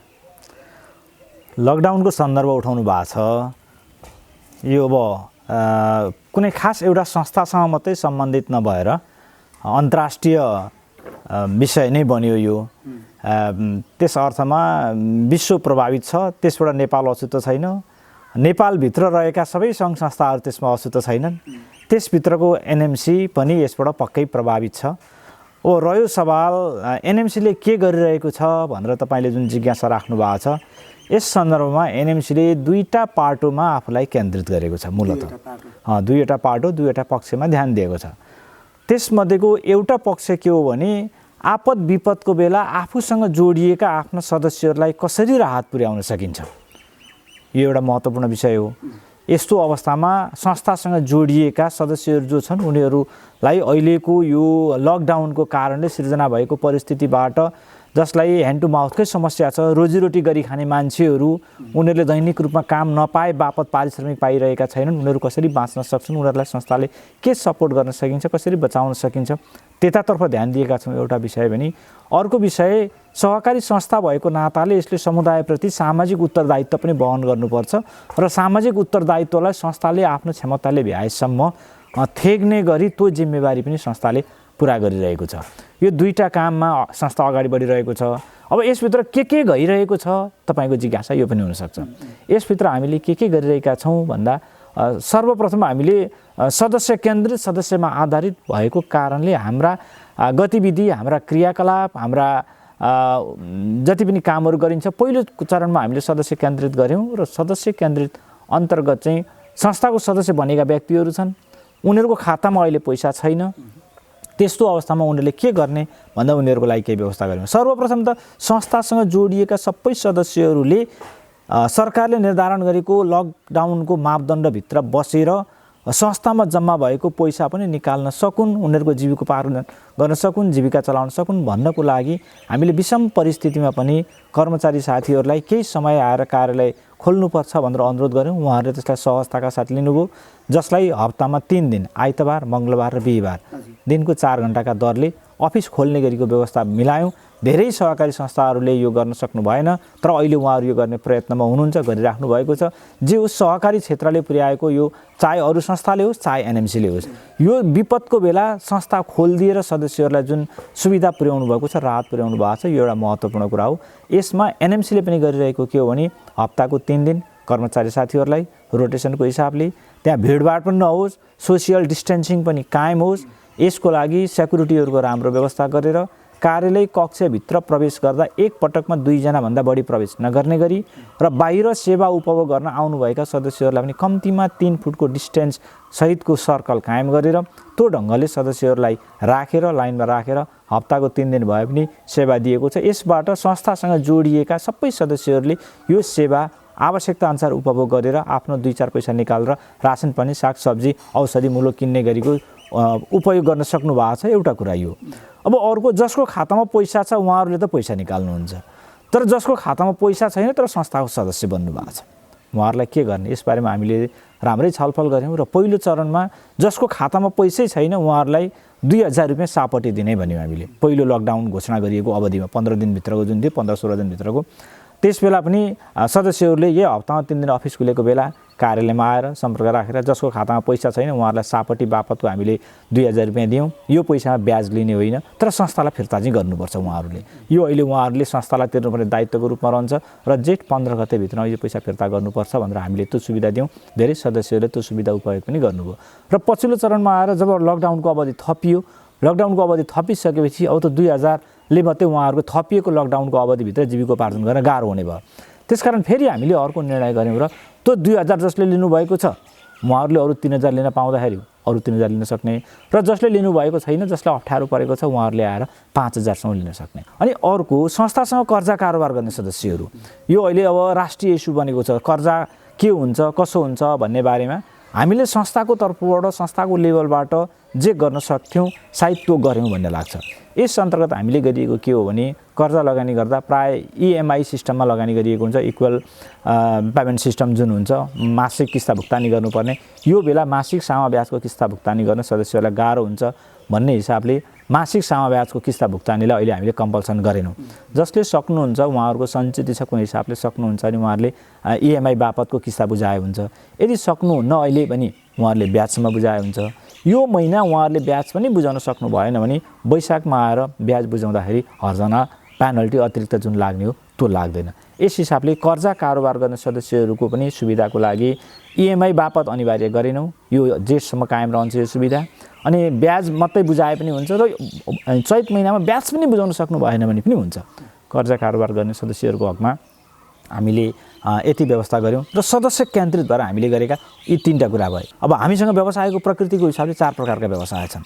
लकडाउनको सन्दर्भ उठाउनु भएको छ। यो अब कुनै खास एउटा संस्थासँग मात्रै सम्बन्धित नभएर अन्तर्राष्ट्रिय विषय नै बन्यो यो। त्यस अर्थमा विश्व प्रभावित छ, त्यसबाट नेपाल अछुतो छैन। नेपालभित्र रहेका सबै सङ्घ संस्थाहरू त्यसमा अछुतो छैनन्। त्यसभित्रको एनएमसी पनि यसबाट पक्कै प्रभावित छ। रह्यो सवाल एनएमसीले के गरिरहेको छ भनेर तपाईँले जुन जिज्ञासा राख्नु भएको छ, यस सन्दर्भमा एनएमसीले दुईटा पाटोमा आफूलाई केन्द्रित गरेको छ। मूलतः दुईवटा पाटो, दुईवटा पक्षमा ध्यान दिएको छ। त्यसमध्येको एउटा पक्ष के हो भने आपद विपदको बेला आफूसँग जोडिएका आफ्ना सदस्यहरूलाई कसरी राहत पुर्याउन सकिन्छ, यो एउटा महत्त्वपूर्ण विषय हो। यस्तो अवस्थामा संस्थासँग जोडिएका सदस्यहरू जो छन् उनीहरूलाई अहिलेको यो लकडाउनको कारणले सिर्जना भएको परिस्थितिबाट, जसलाई ह्यान्ड टु माउथकै समस्या छ, रोजीरोटी गरी खाने मान्छेहरू, उनीहरूले दैनिक रूपमा काम नपाए बापत पारिश्रमिक पाइरहेका छैनन्, उनीहरू कसरी बाँच्न सक्छन्, उनीहरूलाई संस्थाले के सपोर्ट गर्न सकिन्छ, कसरी बचाउन सकिन्छ, त्यतातर्फ ध्यान दिएका छौँ। एउटा विषय भने अर्को विषय सहकारी संस्था भएको नाताले यसले समुदायप्रति सामाजिक उत्तरदायित्व पनि वहन गर्नुपर्छ र सामाजिक उत्तरदायित्वलाई संस्थाले आफ्नो क्षमताले भ्याएसम्म थेग्ने गरी त्यो जिम्मेवारी पनि संस्थाले पुरा गरिरहेको छ। यो दुईटा काममा संस्था अगाडि बढिरहेको छ। अब यसभित्र के गइरहेको छ तपाईँको जिज्ञासा यो पनि हुनसक्छ। यसभित्र हामीले के गरिरहेका छौँ भन्दा सर्वप्रथम हामीले सदस्य केन्द्रित सदस्यमा आधारित भएको कारणले हाम्रा गतिविधि, हाम्रा क्रियाकलाप, हाम्रा जति पनि कामहरू गरिन्छ पहिलो चरणमा हामीले सदस्य केन्द्रित गऱ्यौँ र सदस्य केन्द्रित अन्तर्गत चाहिँ संस्थाको सदस्य बनेका व्यक्तिहरू छन्, उनीहरूको खातामा अहिले पैसा छैन। त्यस्तो अवस्थामा उनीहरूले के गर्ने भन्दा उनीहरूको लागि केही व्यवस्था गर्यौँ। सर्वप्रथम त संस्थासँग जोडिएका सबै सदस्यहरूले सरकारले निर्धारण गरेको लकडाउनको मापदण्डभित्र बसेर संस्थामा जम्मा भएको पैसा पनि निकाल्न सकुन्, उनीहरूको जीविकोपार्जन गर्न सकुन्, जीविका चलाउन सकुन् भन्नको लागि हामीले विषम परिस्थितिमा पनि कर्मचारी साथीहरूलाई केही समय आएर कार्यालय खोल्नुपर्छ भनेर अनुरोध गऱ्यौँ। उहाँहरूले त्यसलाई सहजताका साथ लिनुभयो, जसलाई हप्तामा 3 दिन आइतबार, मङ्गलबार र बिहिबार दिनको 4 घण्टाका दरले अफिस खोल्ने गरीको व्यवस्था मिलायौँ। धेरै सहकारी संस्थाहरूले यो गर्न सक्नु भएन, तर अहिले उहाँहरू यो गर्ने प्रयत्नमा हुनुहुन्छ, गरिराख्नु भएको छ। जे होस् सहकारी क्षेत्रले पुर्याएको यो चाहे अरू संस्थाले होस् चाहे एनएमसीले होस्, यो विपदको बेला संस्था खोलिदिएर सदस्यहरूलाई जुन सुविधा पुर्याउनु भएको छ, राहत पुर्याउनु भएको छ, यो एउटा महत्त्वपूर्ण कुरा हो। यसमा एनएमसीले पनि गरिरहेको के हो भने हप्ताको 3 दिन कर्मचारी साथीहरूलाई रोटेसनको हिसाबले त्यहाँ भिडभाड पनि नहोस्, सोसियल डिस्टेन्सिङ पनि कायम होस्, यसको लागि सेक्युरिटीहरूको राम्रो व्यवस्था गरेर कार्यालय कक्षभित्र प्रवेश गर्दा एक पटकमा 2 जनाभन्दा बढी प्रवेश नगर्ने गरी र बाहिर सेवा उपभोग गर्न आउनुभएका सदस्यहरूलाई पनि कम्तीमा 3 फुटको डिस्टेन्स सहितको सर्कल कायम गरेर त्यो ढङ्गले सदस्यहरूलाई राखेर लाइनमा राखेर हप्ताको 3 दिन भए पनि सेवा दिएको छ। यसबाट संस्थासँग जोडिएका सबै सदस्यहरूले यो सेवा आवश्यकता अनुसार उपभोग गरेर आफ्नो 2-4 पैसा निकालेर रासन पानी, सागसब्जी, औषधि मूल्य किन्ने गरीको उपयोग गर्न सक्नु भएको छ। एउटा कुरा यो। अब अर्को, जसको खातामा पैसा छ उहाँहरूले त पैसा निकाल्नुहुन्छ, तर जसको खातामा पैसा छैन तर संस्थाको सदस्य बन्नु भएको छ, उहाँहरूलाई के गर्ने? यसबारेमा हामीले राम्रै छलफल गऱ्यौँ र पहिलो चरणमा जसको खातामा पैसै छैन उहाँहरूलाई 2000 रुपियाँ सापट्टि दिने भन्यौँ हामीले। पहिलो लकडाउन घोषणा गरिएको अवधिमा 15 दिनभित्रको जुन थियो, 15-16 दिनभित्रको, त्यस बेला पनि सदस्यहरूले यही हप्तामा 3 दिन अफिस खुलेको बेला कार्यालयमा आएर सम्पर्क राखेर जसको खातामा पैसा छैन उहाँहरूलाई सापट्टि बापतको हामीले 2000 रुपियाँ दियौँ। यो पैसामा ब्याज लिने होइन, तर संस्थालाई फिर्ता चाहिँ गर्नुपर्छ उहाँहरूले। यो अहिले उहाँहरूले संस्थालाई तिर्नुपर्ने दायित्वको रूपमा रहन्छ र जेठ 15 गतेभित्र यो पैसा फिर्ता गर्नुपर्छ भनेर हामीले त्यो सुविधा दियौँ। धेरै सदस्यहरूले त्यो सुविधा उपयोग पनि गर्नुभयो। र पछिल्लो चरणमा आएर जब लकडाउनको अवधि थपियो, लकडाउनको अवधि थपिसकेपछि अब त 2000ले मात्रै उहाँहरूको थपिएको लकडाउनको अवधिभित्र जीविकोपार्जन गर्न गाह्रो हुने भयो। त्यसकारण फेरि हामीले अर्को निर्णय गऱ्यौँ र त्यो 2000 जसले लिनुभएको छ उहाँहरूले अरू 3000 लिन पाउँदाखेरि अरू 3000 लिन सक्ने र जसले लिनुभएको छैन, जसलाई अप्ठ्यारो परेको छ उहाँहरूले आएर 5000 लिन सक्ने। अनि अर्को, संस्थासँग कर्जा कारोबार गर्ने सदस्यहरू, यो अहिले अब राष्ट्रिय इस्यु बनेको छ। कर्जा के हुन्छ, कसो हुन्छ भन्ने बारेमा हामीले संस्थाको तर्फबाट, संस्थाको लेभलबाट जे गर्न सक्थ्यौँ सायद त्यो गऱ्यौँ भन्ने लाग्छ। यस अन्तर्गत हामीले गरिएको के हो भने कर्जा लगानी गर्दा प्राय इएमआई सिस्टममा लगानी गरिएको हुन्छ, इक्वल पेमेन्ट सिस्टम जुन हुन्छ, मासिक किस्ता भुक्तानी गर्नुपर्ने। यो बेला मासिक सामा ब्याजको किस्ता भुक्तानी गर्न सदस्यहरूलाई गाह्रो हुन्छ भन्ने हिसाबले मासिक सामा ब्याजको किस्ता भुक्तानीलाई अहिले हामीले कम्पल्सन गरेनौँ। जसले सक्नुहुन्छ उहाँहरूको सञ्चित छ कुनै हिसाबले सक्नुहुन्छ भने उहाँहरूले इएमआई बापतको किस्ता बुझाए हुन्छ। यदि सक्नुहुन्न अहिले पनि उहाँहरूले ब्याजसम्म बुझाए हुन्छ। यो महिना उहाँहरूले ब्याज पनि बुझाउन सक्नु भएन भने वैशाखमा आएर ब्याज बुझाउँदाखेरि हर्जना पेनल्टी अतिरिक्त जुन लाग्ने हो त्यो लाग्दैन। यस हिसाबले कर्जा कारोबार गर्ने सदस्यहरूको पनि सुविधाको लागि इएमआई बापत अनिवार्य गरेनौँ। यो जेठसम्म कायम रहन्छ यो सुविधा। अनि ब्याज मात्रै बुझाए पनि हुन्छ र चैत महिनामा ब्याज पनि बुझाउन सक्नु भएन भने पनि हुन्छ। कर्जा कारोबार गर्ने सदस्यहरूको हकमा हामीले यति व्यवस्था गऱ्यौँ र सदस्य केन्द्रित भएर हामीले गरेका यी 3टा कुरा भए। अब हामीसँग व्यवसायको प्रकृतिको हिसाबले 4 प्रकारका व्यवसाय छन्।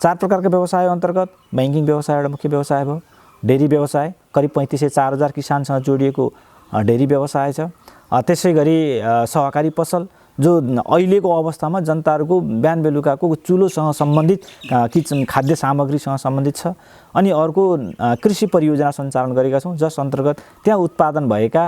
4 प्रकारका व्यवसाय अन्तर्गत बैंकिङ व्यवसाय एउटा मुख्य व्यवसाय भयो, डेरी व्यवसाय करिब 3500-4000 किसानसँग जोडिएको डेरी व्यवसाय छ। त्यसै गरी सहकारी पसल जो अहिलेको अवस्थामा जनताहरूको बिहान बेलुकाको चुलोसँग सम्बन्धित खाद्य सामग्रीसँग सम्बन्धित छ। अनि अर्को कृषि परियोजना सञ्चालन गरेका छौँ, जस अन्तर्गत त्यहाँ उत्पादन भएका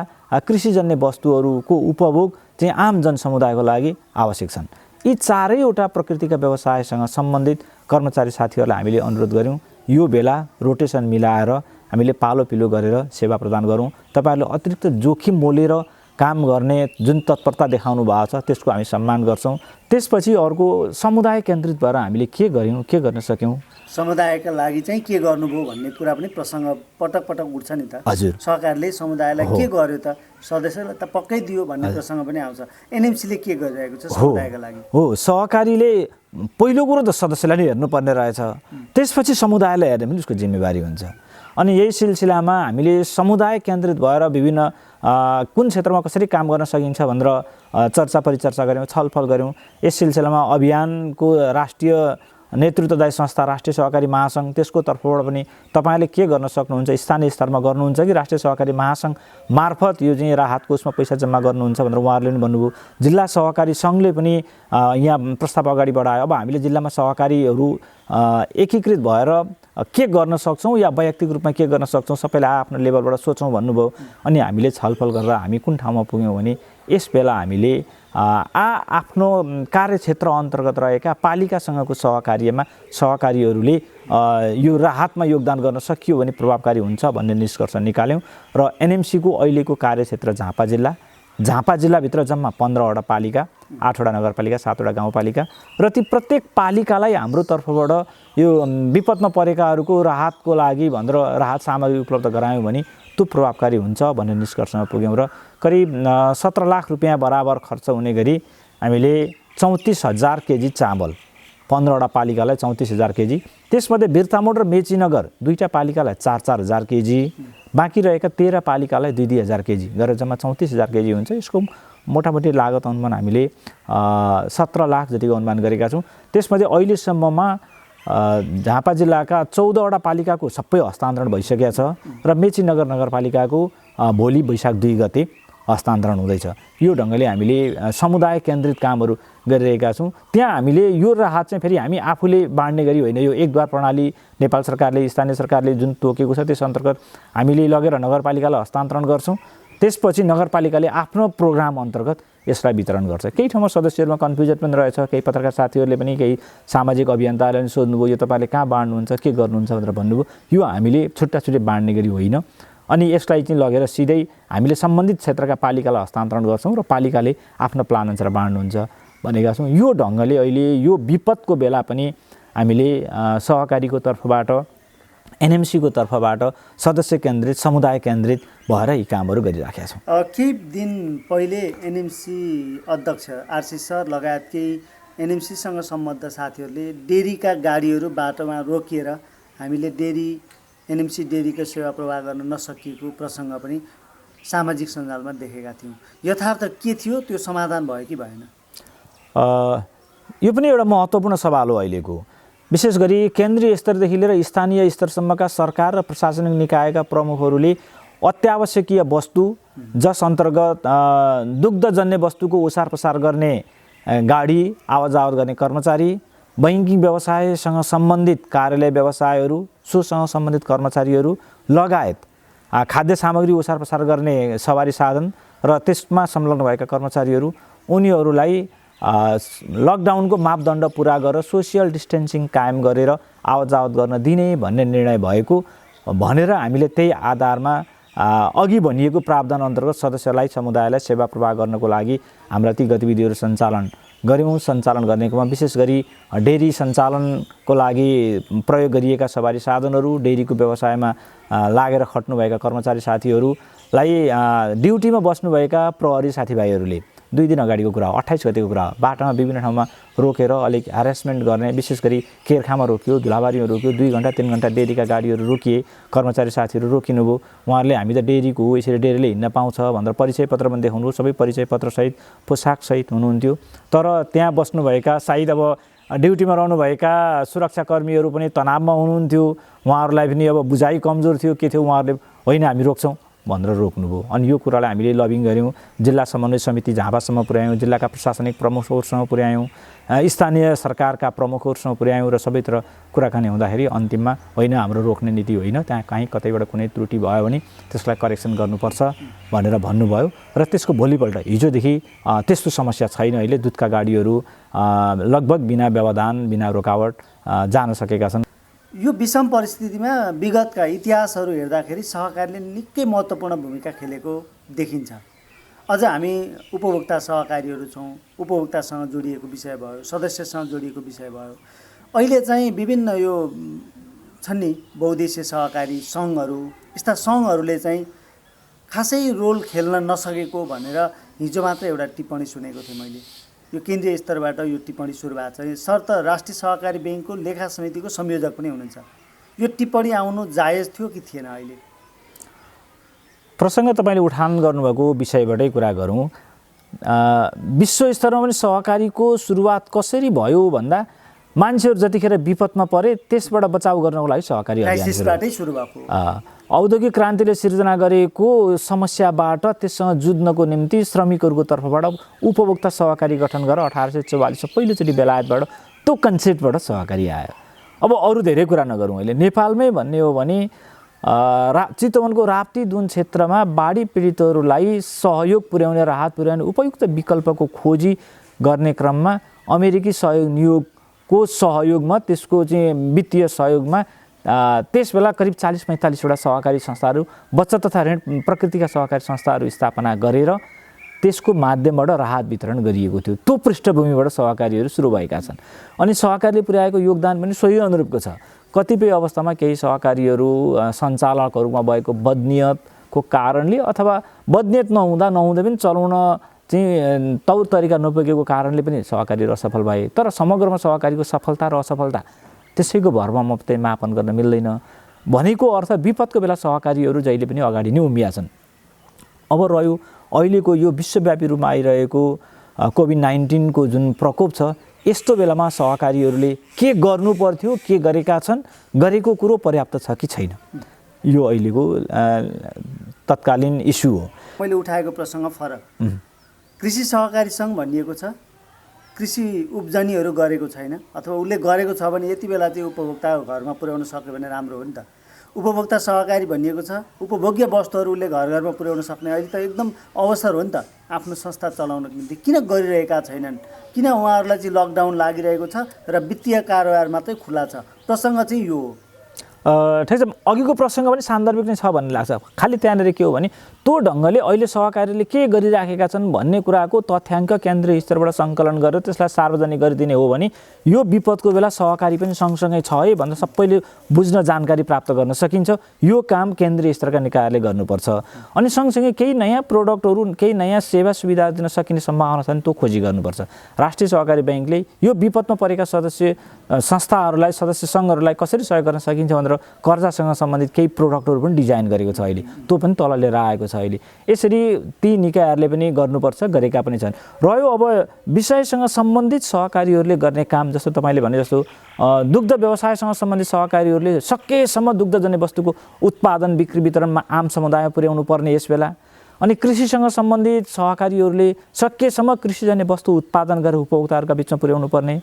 कृषिजन्य वस्तुहरूको उपभोग चाहिँ आम जनसमुदायको लागि आवश्यक छन्। यी 4वटा प्रकृतिका व्यवसायसँग सम्बन्धित कर्मचारी साथीहरूलाई हामीले अनुरोध गऱ्यौँ यो बेला रोटेसन मिलाएर हामीले पालो पिलो गरेर सेवा प्रदान गरौँ। तपाईँहरूले अतिरिक्त जोखिम मोलेर काम गर्ने जुन तत्परता देखाउनु भएको छ त्यसको हामी सम्मान गर्छौँ। त्यसपछि अर्को समुदाय केन्द्रित भएर हामीले के गर्यौँ, के गर्न सक्यौँ, समुदायका लागि चाहिँ के गर्नुभयो भन्ने कुरा पनि प्रसङ्ग पटक पटक उठ्छ नि त। हजुर, सरकारले समुदायलाई के गर्यो त, सदस्यलाई त पक्कै दियो भन्ने प्रसङ्ग पनि आउँछ। एनएमसीले के गरिरहेको छ समुदायका लागि? हो, सहकारीले पहिलो कुरो त सदस्यलाई नै हेर्नुपर्ने रहेछ, त्यसपछि समुदायलाई हेर्ने पनि उसको जिम्मेवारी हुन्छ। अनि यही सिलसिलामा हामीले समुदाय केन्द्रित भएर विभिन्न कुन क्षेत्रमा कसरी काम गर्न सकिन्छ भनेर चर्चा परिचर्चा गऱ्यौँ, छलफल गऱ्यौँ। यस सिलसिलामा अभियानको राष्ट्रिय नेतृत्वदायी संस्था राष्ट्रिय सहकारी महासङ्घ त्यसको तर्फबाट पनि तपाईँले के गर्न सक्नुहुन्छ, स्थानीय स्तरमा गर्नुहुन्छ कि राष्ट्रिय सहकारी महासङ्घ मार्फत यो चाहिँ राहत कोषमा पैसा जम्मा गर्नुहुन्छ भनेर उहाँहरूले पनि भन्नुभयो। जिल्ला सहकारी सङ्घले पनि यहाँ प्रस्ताव अगाडि बढायो। अब हामीले जिल्लामा सहकारीहरू एकीकृत भएर के गर्न सक्छौँ या वैयक्तिक रूपमा के गर्न सक्छौँ सबैले आफ्नो लेभलबाट सोचौँ भन्नुभयो। अनि हामीले छलफल गरेर हामी कुन ठाउँमा पुग्यौँ भने यस बेला हामीले आफ्नो कार्यक्षेत्र अन्तर्गत रहेका पालिकासँगको सहकार्यमा सहकारीहरूले यो राहतमा योगदान गर्न सकियो भने प्रभावकारी हुन्छ भन्ने निष्कर्ष निकाल्यौँ। र एनएमसीको अहिलेको कार्यक्षेत्र झापा जिल्लाभित्र जम्मा 15वटा पालिका, 8वटा नगरपालिका, 7वटा गाउँपालिका र ती प्रत्येक पालिकालाई हाम्रो तर्फबाट यो विपदमा परेकाहरूको राहतको लागि भनेर राहत सामग्री उपलब्ध गरायौँ भने त्यो प्रभावकारी हुन्छ भन्ने निष्कर्षमा पुग्यौँ। र करिब 17 लाख रुपियाँ बराबर खर्च हुने गरी हामीले 34,000 केजी चामल 15वटा पालिकालाई 34,000 केजी, त्यसमध्ये बिर्तामोड र मेचीनगर दुईवटा पालिकालाई 4,000 केजी, बाँकी रहेका 13 पालिकालाई 2,000 केजी गरेर जम्मा 34,000 केजी हुन्छ। यसको मोटामोटी लागत अनुमान हामीले 17 लाख जतिको अनुमान गरेका छौँ। त्यसमध्ये अहिलेसम्ममा झापा जिल्लाका 14वटा पालिकाको सबै हस्तान्तरण भइसकेको छ र मेचीनगर नगरपालिकाको भोलि वैशाख 2 गते हस्तान्तरण हुँदैछ। यो ढङ्गले हामीले समुदाय केन्द्रित कामहरू गरिरहेका छौँ। त्यहाँ हामीले यो राहत चाहिँ फेरि हामी आफूले बाँड्ने गरी होइन, यो एक द्वार प्रणाली नेपाल सरकारले स्थानीय सरकारले जुन तोकेको छ त्यस अन्तर्गत हामीले लगेर नगरपालिकालाई हस्तान्तरण गर्छौँ। त्यसपछि नगरपालिकाले आफ्नो प्रोग्राम अन्तर्गत यसलाई वितरण गर्छ। केही ठाउँमा सदस्यहरूमा कन्फ्युजन पनि रहेछ, केही पत्रकार साथीहरूले पनि केही सामाजिक अभियन्ताहरूले पनि सोध्नुभयो यो तपाईँले कहाँ बाँड्नुहुन्छ, के गर्नुहुन्छ भनेर भन्नुभयो। यो हामीले छुट्टा छुट्टै बाँड्ने गरी होइन, अनि यसलाई चाहिँ लगेर सिधै हामीले सम्बन्धित क्षेत्रका पालिकालाई हस्तान्तरण गर्छौँ र पालिकाले आफ्नो प्लानअनुसार बाँड्नुहुन्छ भनेका छौँ। यो ढङ्गले अहिले यो विपदको बेला पनि हामीले सहकारीको तर्फबाट एनएमसीको तर्फबाट सदस्य केन्द्रित समुदाय केन्द्रित भएर यी कामहरू गरिराखेका छौँ। केही दिन पहिले एनएमसी अध्यक्ष आरसी सर लगायत केही एनएमसीसँग सम्बद्ध साथीहरूले डेरीका गाडीहरू बाटोमा रोकिएर हामीले एनएमसी डेरीको सेवा प्रवाह गर्न नसकिएको प्रसङ्ग पनि सामाजिक सञ्जालमा देखेका थियौँ। यथार्थ के थियो, त्यो समाधान भयो कि भएन? यो पनि एउटा महत्त्वपूर्ण सवाल हो अहिलेको। विशेष गरी केन्द्रीय स्तरदेखि लिएर स्थानीय स्तरसम्मका सरकार र प्रशासनिक निकायका प्रमुखहरूले अत्यावश्यकीय वस्तु जस अन्तर्गत दुग्धजन्य वस्तुको ओसार पसार गर्ने गाडी, आवाज गर्ने कर्मचारी, बैङ्किङ व्यवसायसँग सम्बन्धित कार्यालय व्यवसायहरू, सोसँग सम्बन्धित कर्मचारीहरू लगायत खाद्य सामग्री ओसार पसार गर्ने सवारी साधन र त्यसमा संलग्न भएका कर्मचारीहरू उनीहरूलाई लकडाउनको मापदण्ड पुरा गरेर सोसियल डिस्टेन्सिङ कायम गरेर आवत गर्न दिने भन्ने निर्णय भएको भनेर हामीले त्यही आधारमा अघि भनिएको प्रावधान अन्तर्गत सदस्यलाई समुदायलाई सेवा प्रवाह गर्नको लागि हाम्रा ती गतिविधिहरू सञ्चालन गऱ्यौँ। सञ्चालन गर्नेकोमा विशेष गरी डेरी सञ्चालनको लागि प्रयोग गरिएका सवारी साधनहरू, डेरीको व्यवसायमा लागेर खट्नुभएका कर्मचारी साथीहरूलाई ड्युटीमा बस्नुभएका प्रहरी साथीभाइहरूले 2 दिन अगाडिको कुरा हो, 28 गतेको कुरा हो, बाटोमा विभिन्न ठाउँमा रोकेर अलिक ह्यारेसमेन्ट गर्ने, विशेष गरी केरखामा रोकियो, धुलाबारीमा रोकियो, 2 घण्टा 3 घण्टा डेरीका गाडीहरू रोकिए, कर्मचारी साथीहरू रोकिनुभयो। उहाँहरूले हामी त डेरीको हो, यसरी डेरीले हिँड्न पाउँछ भनेर परिचय पत्र पनि देखाउनु, सबै परिचय पत्रसहित पोसाकसहित हुनुहुन्थ्यो। तर त्यहाँ बस्नुभएका सायद अब ड्युटीमा रहनुभएका सुरक्षाकर्मीहरू पनि तनावमा हुनुहुन्थ्यो, उहाँहरूलाई पनि अब बुझाइ कमजोर थियो, के थियो, उहाँहरूले होइन हामी रोक्छौँ भनेर रोक्नुभयो। अनि यो कुरालाई हामीले लबिङ गऱ्यौँ, जिल्ला समन्वय समिति झापासम्म पुर्यायौँ, जिल्लाका प्रशासनिक प्रमुखहरूसँग पुर्यायौँ, स्थानीय सरकारका प्रमुखहरूसँग पुर्यायौँ र सबैतिर कुराकानी हुँदाखेरि अन्तिममा होइन हाम्रो रोक्ने नीति होइन, त्यहाँ कहीँ कतैबाट कुनै त्रुटि भयो भने त्यसलाई करेक्सन गर्नुपर्छ भनेर भन्नुभयो। र त्यसको भोलिपल्ट हिजोदेखि त्यस्तो समस्या छैन। अहिले दुधका गाडीहरू लगभग बिना व्यवधान बिना रोकावट जान सकेका छन्। यो विषम परिस्थितिमा विगतका इतिहासहरू हेर्दाखेरि सहकारीले निकै महत्त्वपूर्ण भूमिका खेलेको देखिन्छ। अझ हामी उपभोक्ता सहकारीहरू छौँ, उपभोक्तासँग जोडिएको विषय भयो, सदस्यसँग जोडिएको विषय भयो। अहिले चाहिँ विभिन्न यो छन् नि बहुद्देश्य सहकारी सङ्घहरू, यस्ता सङ्घहरूले चाहिँ खासै रोल खेल्न नसकेको भनेर हिजो मात्र एउटा टिप्पणी सुनेको थिएँ मैले। यो केन्द्रीय स्तरबाट यो टिप्पणी सुरु भएको छ। सर त राष्ट्रिय सहकारी ब्याङ्कको लेखा समितिको संयोजक पनि हुनुहुन्छ। यो टिप्पणी आउनु जायज थियो कि थिएन? अहिले प्रसङ्ग तपाईँले उठान गर्नुभएको विषयबाटै कुरा गरौँ। विश्व स्तरमा पनि सहकारीको सुरुवात कसरी भयो भन्दा मान्छेहरू जतिखेर विपदमा परे त्यसबाट बचाउ गर्नको लागि सहकारी क्राइसिसबाटै सुरु भएको। औद्योगिक क्रान्तिले सिर्जना गरेको समस्याबाट त्यससँग जुझ्नको निम्ति श्रमिकहरूको तर्फबाट उपभोक्ता सहकारी गठन गरेर 1844 पहिलोचोटि बेलायतबाट त्यो कन्सेप्टबाट सहकारी आयो। अब अरू धेरै कुरा नगरौँ। अहिले नेपालमै भन्ने हो भने चितवनको राप्ती दुन क्षेत्रमा बाढी पीडितहरूलाई सहयोग पुर्याउने, राहत पुर्याउने उपयुक्त विकल्पको खोजी गर्ने क्रममा अमेरिकी सहयोग नियोगको सहयोगमा, त्यसको चाहिँ वित्तीय सहयोगमा त्यसबेला करिब 40-45वटा सहकारी संस्थाहरू, बचत तथा ऋण प्रकृतिका सहकारी संस्थाहरू स्थापना गरेर त्यसको माध्यमबाट राहत वितरण गरिएको थियो। त्यो पृष्ठभूमिबाट सहकारीहरू सुरु भएका छन्। अनि सहकारीले पुर्याएको योगदान पनि सोही अनुरूपको छ। कतिपय अवस्थामा केही सहकारीहरू सञ्चालकहरूमा भएको बदनियतको कारणले अथवा बदनियत नहुँदै पनि चलाउन चाहिँ तौर तरिका नपुगेको कारणले पनि सहकारीहरू असफल भए। तर समग्रमा सहकारीको सफलता र असफलता त्यसैको भरमा मात्रै मापन गर्न मिल्दैन। भनेको अर्थ विपदको बेला सहकारीहरू जहिले पनि अगाडि नै उभिएका छन्। अब रह्यो अहिलेको यो विश्वव्यापी रूपमा आइरहेको कोभिड-19 को जुन प्रकोप छ, यस्तो बेलामा सहकारीहरूले के गर्नु पर्थ्यो, के गरेका छन्, गरेको कुरो पर्याप्त छ कि छैन, यो अहिलेको तत्कालीन इस्यु हो। मैले उठाएको प्रसङ्ग फरक। कृषि सहकारी सङ्घ भनिएको छ, कृषि उब्जनीहरू गरेको छैन, अथवा उसले गरेको छ भने यति बेला चाहिँ उपभोक्ता घरमा पुर्याउन सक्यो भने राम्रो हो नि त। उपभोक्ता सहकारी भनिएको छ, उपभोग्य वस्तुहरू उसले घर घरमा पुर्याउन सक्ने अहिले त एकदम अवसर हो नि त आफ्नो संस्था चलाउनको निम्ति। किन गरिरहेका छैनन्? किन उहाँहरूलाई चाहिँ लकडाउन लागिरहेको छ र वित्तीय कारोबार मात्रै खुला छ? प्रसङ्ग चाहिँ यो हो। ठिक छ, अघिको प्रसङ्ग पनि सान्दर्भिक नै छ भन्ने लाग्छ। खालि त्यहाँनिर के हो भने त्यो ढङ्गले अहिले सहकारीले के गरिराखेका छन् भन्ने कुराको तथ्याङ्क केन्द्रीय स्तरबाट सङ्कलन गरेर त्यसलाई सार्वजनिक गरिदिने हो भने यो विपदको बेला सहकारी पनि सँगसँगै छ है भनेर सबैले बुझ्न, जानकारी प्राप्त गर्न सकिन्छ। यो काम केन्द्रीय स्तरका निकायले गर्नुपर्छ। अनि सँगसँगै केही नयाँ प्रोडक्टहरू, केही नयाँ सेवा सुविधा दिन सकिने सम्भावना छ भने त्यो खोजी गर्नुपर्छ। राष्ट्रिय सहकारी ब्याङ्कले यो विपदमा परेका सदस्य संस्थाहरूलाई, सदस्य सङ्घहरूलाई कसरी सहयोग गर्न सकिन्छ भनेर कर्जासँग सम्बन्धित केही प्रोडक्टहरू पनि डिजाइन गरेको छ अहिले। त्यो पनि तल लिएर आएको छ अहिले। यसरी ती निकायहरूले पनि गर्नुपर्छ, गरेका पनि छन्। रह्यो अब विषयसँग सम्बन्धित सहकारीहरूले गर्ने काम, जस्तो तपाईँले भने जस्तो दुग्ध व्यवसायसँग सम्बन्धित सहकारीहरूले सकेसम्म दुग्धजन्य वस्तुको उत्पादन, बिक्री, वितरणमा आम समुदायमा पुर्याउनु पर्ने यस बेला। अनि कृषिसँग सम्बन्धित सहकारीहरूले सकेसम्म कृषिजन्य वस्तु उत्पादन गरेर उपभोक्ताहरूका बिचमा पुर्याउनु पर्ने।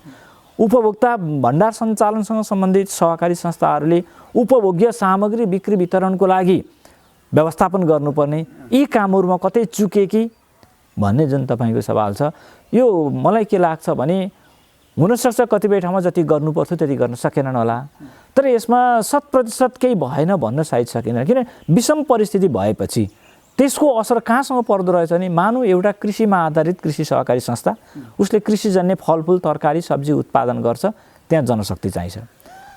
उपभोक्ता भण्डार सञ्चालनसँग सम्बन्धित सहकारी संस्थाहरूले उपभोग्य सामग्री बिक्री वितरणको लागि व्यवस्थापन गर्नुपर्ने। यी कामहरूमा कतै चुके कि भन्ने जुन तपाईँको सवाल छ, यो मलाई के लाग्छ भने हुनसक्छ कतिपय ठाउँमा जति गर्नुपर्थ्यो त्यति गर्न सकेनन् होला, तर यसमा 100% केही भएन भन्न सायद सकिँदैन। किन विषम परिस्थिति भएपछि त्यसको असर कहाँसँग पर्दो रहेछ भने मानौँ एउटा कृषिमा आधारित कृषि सहकारी संस्था, उसले कृषिजन्य फलफुल, तरकारी, सब्जी उत्पादन गर्छ, त्यहाँ जनशक्ति चाहिन्छ।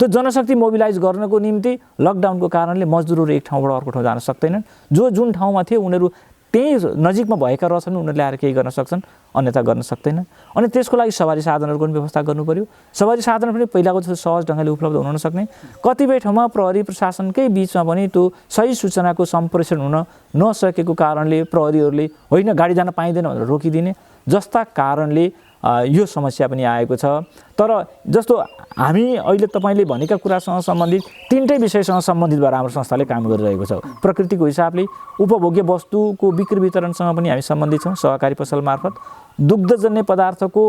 त्यो जनशक्ति मोबिलाइज गर्नको निम्ति लकडाउनको कारणले मजदुरहरू एक ठाउँबाट अर्को ठाउँ जान सक्दैनन्। जो जुन ठाउँमा थिए उनीहरू त्यही नजिकमा भएका रहेछन्, उनीहरूले आएर केही गर्न सक्छन्, अन्यथा गर्न सक्दैनन्। अनि त्यसको लागि सवारी साधनहरूको पनि व्यवस्था गर्नु पर्यो। सवारी साधन पनि पहिलाको जस्तो सहज ढङ्गले उपलब्ध हुन नसक्ने, कतिपय ठाउँमा प्रहरी प्रशासनकै बिचमा पनि त्यो सही सूचनाको सम्प्रेषण हुन नसकेको कारणले प्रहरीहरूले होइन गाडी जान पाइँदैन भनेर रोकिदिने जस्ता कारणले यो समस्या पनि आएको छ। तर जस्तो हामी अहिले तपाईँले भनेका कुरासँग सम्बन्धित तीनटै विषयसँग सम्बन्धित भएर हाम्रो संस्थाले काम गरिरहेको छ। प्रकृतिको हिसाबले उपभोग्य वस्तुको बिक्री वितरणसँग पनि हामी सम्बन्धित छौँ सहकारी पसल मार्फत। दुग्धजन्य पदार्थको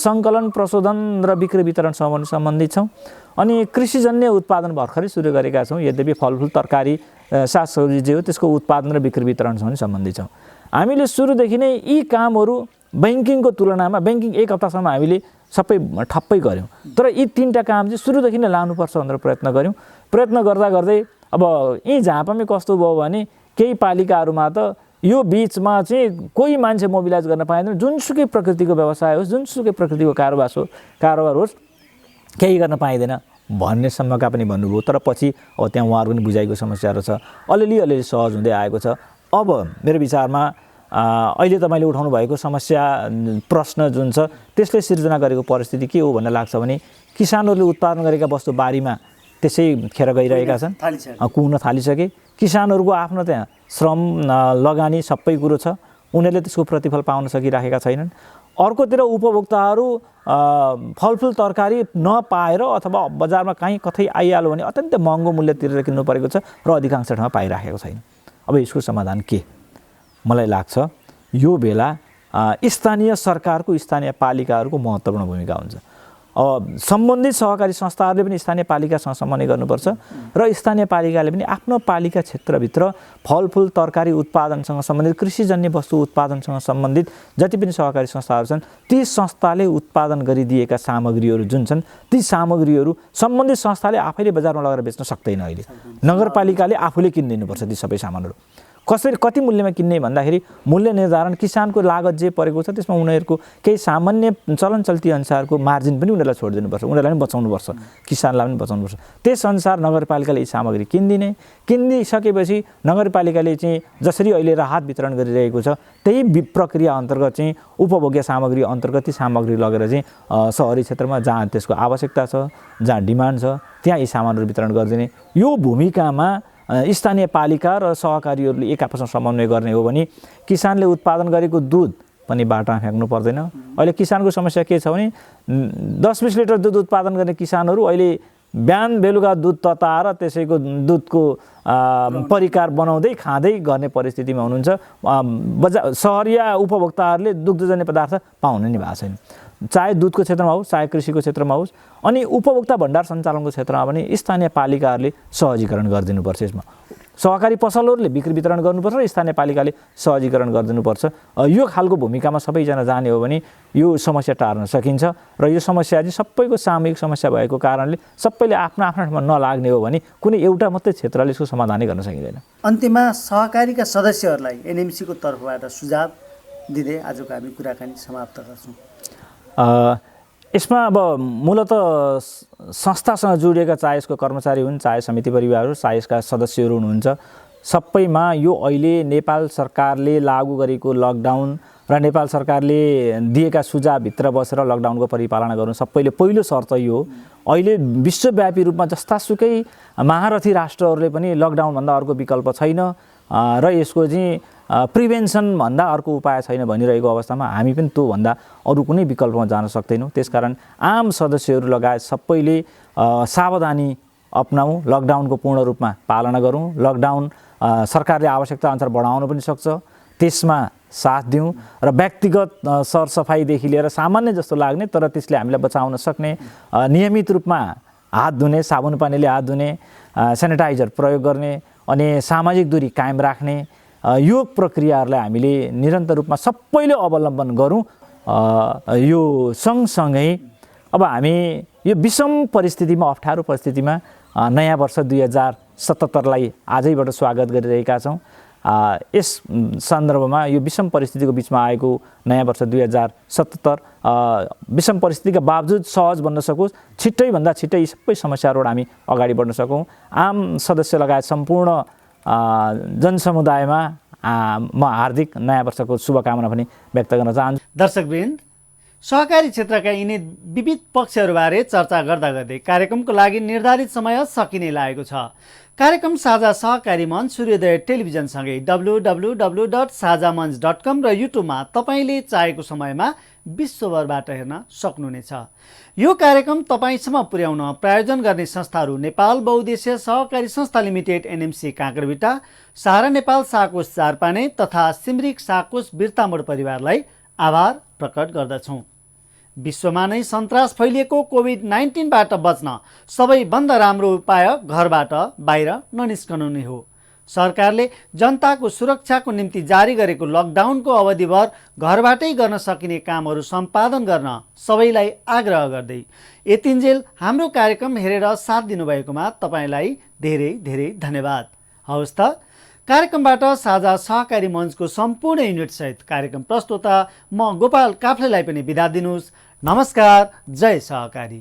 सङ्कलन, प्रशोधन र बिक्री वितरणसँग पनि सम्बन्धित छौँ। अनि कृषिजन्य उत्पादन भर्खरै सुरु गरेका छौँ। यद्यपि फलफुल, तरकारी, सागसब्जी जे हो त्यसको उत्पादन र बिक्री वितरणसँग पनि सम्बन्धित छौँ। हामीले सुरुदेखि नै यी कामहरू ब्याङ्किङको तुलनामा, ब्याङ्किङ एक हप्तासम्म हामीले सबै ठप्पै गऱ्यौँ, तर यी तीनटा काम चाहिँ सुरुदेखि नै लानुपर्छ भनेर प्रयत्न गऱ्यौँ। प्रयत्न गर्दा गर्दै अब यी झापामै कस्तो भयो भने केही पालिकाहरूमा त यो बिचमा चाहिँ कोही मान्छे मोबिलाइज गर्न पाइँदैन। जुनसुकै प्रकृतिको व्यवसाय होस्, जुनसुकै प्रकृतिको कारोबार होस्, केही गर्न पाइँदैन भन्नेसम्मका पनि भन्नुभयो। तर पछि अब त्यहाँ उहाँहरूको पनि बुझाइको समस्याहरू छ, अलिअलि सहज हुँदै आएको छ। अब मेरो विचारमा अहिले तपाईँले उठाउनु भएको समस्या प्रश्न जुन छ त्यसले सिर्जना गरेको परिस्थिति के हो भन्ने लाग्छ भने किसानहरूले उत्पादन गरेका वस्तु बारीमा त्यसै खेर गइरहेका छन्, कुहुन थालिसके। किसानहरूको आफ्नो त्यहाँ श्रम लगानी सबै कुरो छ, उनीहरूले त्यसको प्रतिफल पाउन सकिराखेका छैनन्। अर्कोतिर उपभोक्ताहरू फलफुल तरकारी नपाएर अथवा बजारमा कहीँ कतै आइहाल्यो भने अत्यन्तै महँगो मूल्य तिरेर किन्नु परेको छ र अधिकांश ठाउँमा पाइराखेको छैन। अब यसको समाधान के? मलाई लाग्छ यो बेला स्थानीय सरकारको, स्थानीय पालिकाहरूको महत्त्वपूर्ण भूमिका हुन्छ। अब सम्बन्धित सहकारी संस्थाहरूले पनि स्थानीय पालिकासँग समन्वय गर्नुपर्छ र स्थानीय पालिकाले पनि आफ्नो पालिका क्षेत्रभित्र फलफुल तरकारी उत्पादनसँग सम्बन्धित, कृषिजन्य वस्तु उत्पादनसँग सम्बन्धित जति पनि सहकारी संस्थाहरू छन् ती संस्थाले उत्पादन गरिदिएका सामग्रीहरू जुन छन् ती सामग्रीहरू सम्बन्धित संस्थाले आफैले बजारमा लगेर बेच्न सक्दैन। अहिले नगरपालिकाले आफूले किनिदिनुपर्छ ती सबै सामानहरू। कसरी कति मूल्यमा किन्ने भन्दाखेरि मूल्य निर्धारण किसानको लागत जे परेको छ त्यसमा उनीहरूको केही सामान्य चलन चल्ती अनुसारको मार्जिन पनि उनीहरूलाई छोडिदिनुपर्छ, उनीहरूलाई पनि बचाउनुपर्छ, किसानलाई पनि बचाउनुपर्छ। त्यसअनुसार नगरपालिकाले यी सामग्री किनिदिसकेपछि नगरपालिकाले चाहिँ जसरी अहिले राहत वितरण गरिरहेको छ त्यही प्रक्रिया अन्तर्गत चाहिँ उपभोग्य सामग्री अन्तर्गत ती सामग्री लगेर चाहिँ सहरी क्षेत्रमा जहाँ त्यसको आवश्यकता छ, जहाँ डिमान्ड छ त्यहाँ यी सामानहरू वितरण गरिदिने। यो भूमिकामा स्थानीय पालिका र सहकारीहरूले एक आपसमा समन्वय गर्ने हो भने किसानले उत्पादन गरेको दुध पनि बाटामा फ्याँक्नु पर्दैन। अहिले किसानको समस्या के छ भने 10-20 लिटर दुध उत्पादन गर्ने किसानहरू अहिले बिहान बेलुका दुध तताएर त्यसैको दुधको परिकार बनाउँदै खाँदै गर्ने परिस्थितिमा हुनुहुन्छ। सहरिया उपभोक्ताहरूले दुग्धजन्य पदार्थ पाउन नि भएको छैन, चाहे दुधको क्षेत्रमा होस् चाहे कृषिको क्षेत्रमा होस्। अनि उपभोक्ता भण्डार सञ्चालनको क्षेत्रमा पनि स्थानीय पालिकाहरूले सहजीकरण गरिदिनुपर्छ। यसमा सहकारी पसलहरूले बिक्री वितरण गर्नुपर्छ र स्थानीय पालिकाले सहजीकरण गरिदिनुपर्छ। यो खालको भूमिकामा सबैजना जाने हो भने यो समस्या टार्न सकिन्छ र यो समस्या चाहिँ सबैको सामूहिक समस्या भएको कारणले सबैले आफ्नो आफ्नो ठाउँमा नलाग्ने हो भने कुनै एउटा मात्रै क्षेत्रले यसको समाधानै गर्न सकिँदैन। अन्त्यमा सहकारीका सदस्यहरूलाई एनएमसीको तर्फबाट सुझाव दिँदै आजको हामी कुराकानी समाप्त गर्छौँ। यसमा अब मूलत संस्थासँग जोडिएका चाहे यसको कर्मचारी हुन्, चाहे समिति परिवार हो, चाहे यसका सदस्यहरू हुनुहुन्छ, सबैमा यो अहिले नेपाल सरकारले लागू गरेको लकडाउन र नेपाल सरकारले दिएका सुझावभित्र बसेर लकडाउनको परिपालना गर्नु सबैले पहिलो शर्त यो हो। अहिले विश्वव्यापी रूपमा जस्तासुकै महारथी राष्ट्रहरूले पनि लकडाउनभन्दा अर्को विकल्प छैन र यसको चाहिँ प्रिभेन्सन भन्दा अर्को उपाय छैन भनिरहेको अवस्थामा हामी पनि त्योभन्दा अरू कुनै विकल्पमा जान सक्दैनौँ। त्यसकारण आम सदस्यहरू लगायत सबैले सावधानी अपनाऊँ, लकडाउनको पूर्ण रूपमा पालना गरौँ। लकडाउन सरकारले आवश्यकता अनुसार बढाउन पनि सक्छ, त्यसमा साथ दिउँ र व्यक्तिगत सरसफाइदेखि लिएर सामान्य जस्तो लाग्ने तर त्यसले हामीलाई बचाउन सक्ने नियमित रूपमा हात धुने, साबुन पानीले हात धुने, सेनिटाइजर प्रयोग गर्ने अनि सामाजिक दूरी कायम राख्ने यो प्रक्रियाहरूलाई हामीले निरन्तर रूपमा सबैले अवलम्बन गरौँ। यो सँगसँगै अब हामी यो विषम परिस्थितिमा, अप्ठ्यारो परिस्थितिमा नयाँ वर्ष 2077लाई आजैबाट स्वागत गरिरहेका छौँ। यस सन्दर्भमा यो विषम परिस्थितिको बिचमा आएको नयाँ वर्ष 2077 विषम परिस्थितिका बावजुद सहज बन्न सकोस्, छिट्टैभन्दा छिट्टै यी सबै समस्याहरूबाट हामी अगाडि बढ्न सकौँ। आम सदस्य लगायत सम्पूर्ण जनसमुदायमा म हार्दिक नयाँ वर्षको शुभकामना पनि व्यक्त गर्न चाहन्छु। दर्शकवृन्द, सहकारी क्षेत्रका यिनी विविध पक्षहरूबारे चर्चा गर्दा गर्दै कार्यक्रमको लागि निर्धारित समय सकिने लागेको छ। कार्यक्रम साझा सहकारी मञ्च सूर्योदय टेलिभिजनसँगै www.sazamanch.com र युट्युबमा तपाईँले चाहेको समयमा विश्वभरबाट हेर्न सक्नुहुनेछ। यो कार्यक्रम तपाईँसम्म पुर्याउन प्रायोजन गर्ने संस्थाहरू नेपाल बहुद्देश्य सहकारी संस्था लिमिटेड एनएमसी काँक्रेबिटा, सहारा नेपाल साकोस चारपाने तथा सिमरिक साकोस बिर्तामोड परिवारलाई आभार प्रकट गर्दछौँ। विश्वमा नै सन्तास फैलिएको कोभिड-19बाट बच्न सबैभन्दा राम्रो उपाय घरबाट बाहिर ननिस्कनु नै हो। सरकारले जनताको सुरक्षाको निम्ति जारी गरेको लकडाउनको अवधिभर घरबाटै गर्न सकिने कामहरू सम्पादन गर्न सबैलाई आग्रह गर्दै यतिन्जेल हाम्रो कार्यक्रम हेरेर साथ दिनुभएकोमा तपाईँलाई धेरै धेरै धन्यवाद। हवस् त, कार्यक्रमबाट साझा सहकारी मञ्चको सम्पूर्ण युनिटसहित कार्यक्रम प्रस्तुता म गोपाल काफ्लेलाई पनि बिदा दिनुहोस्। नमस्कार। जय सहकारी।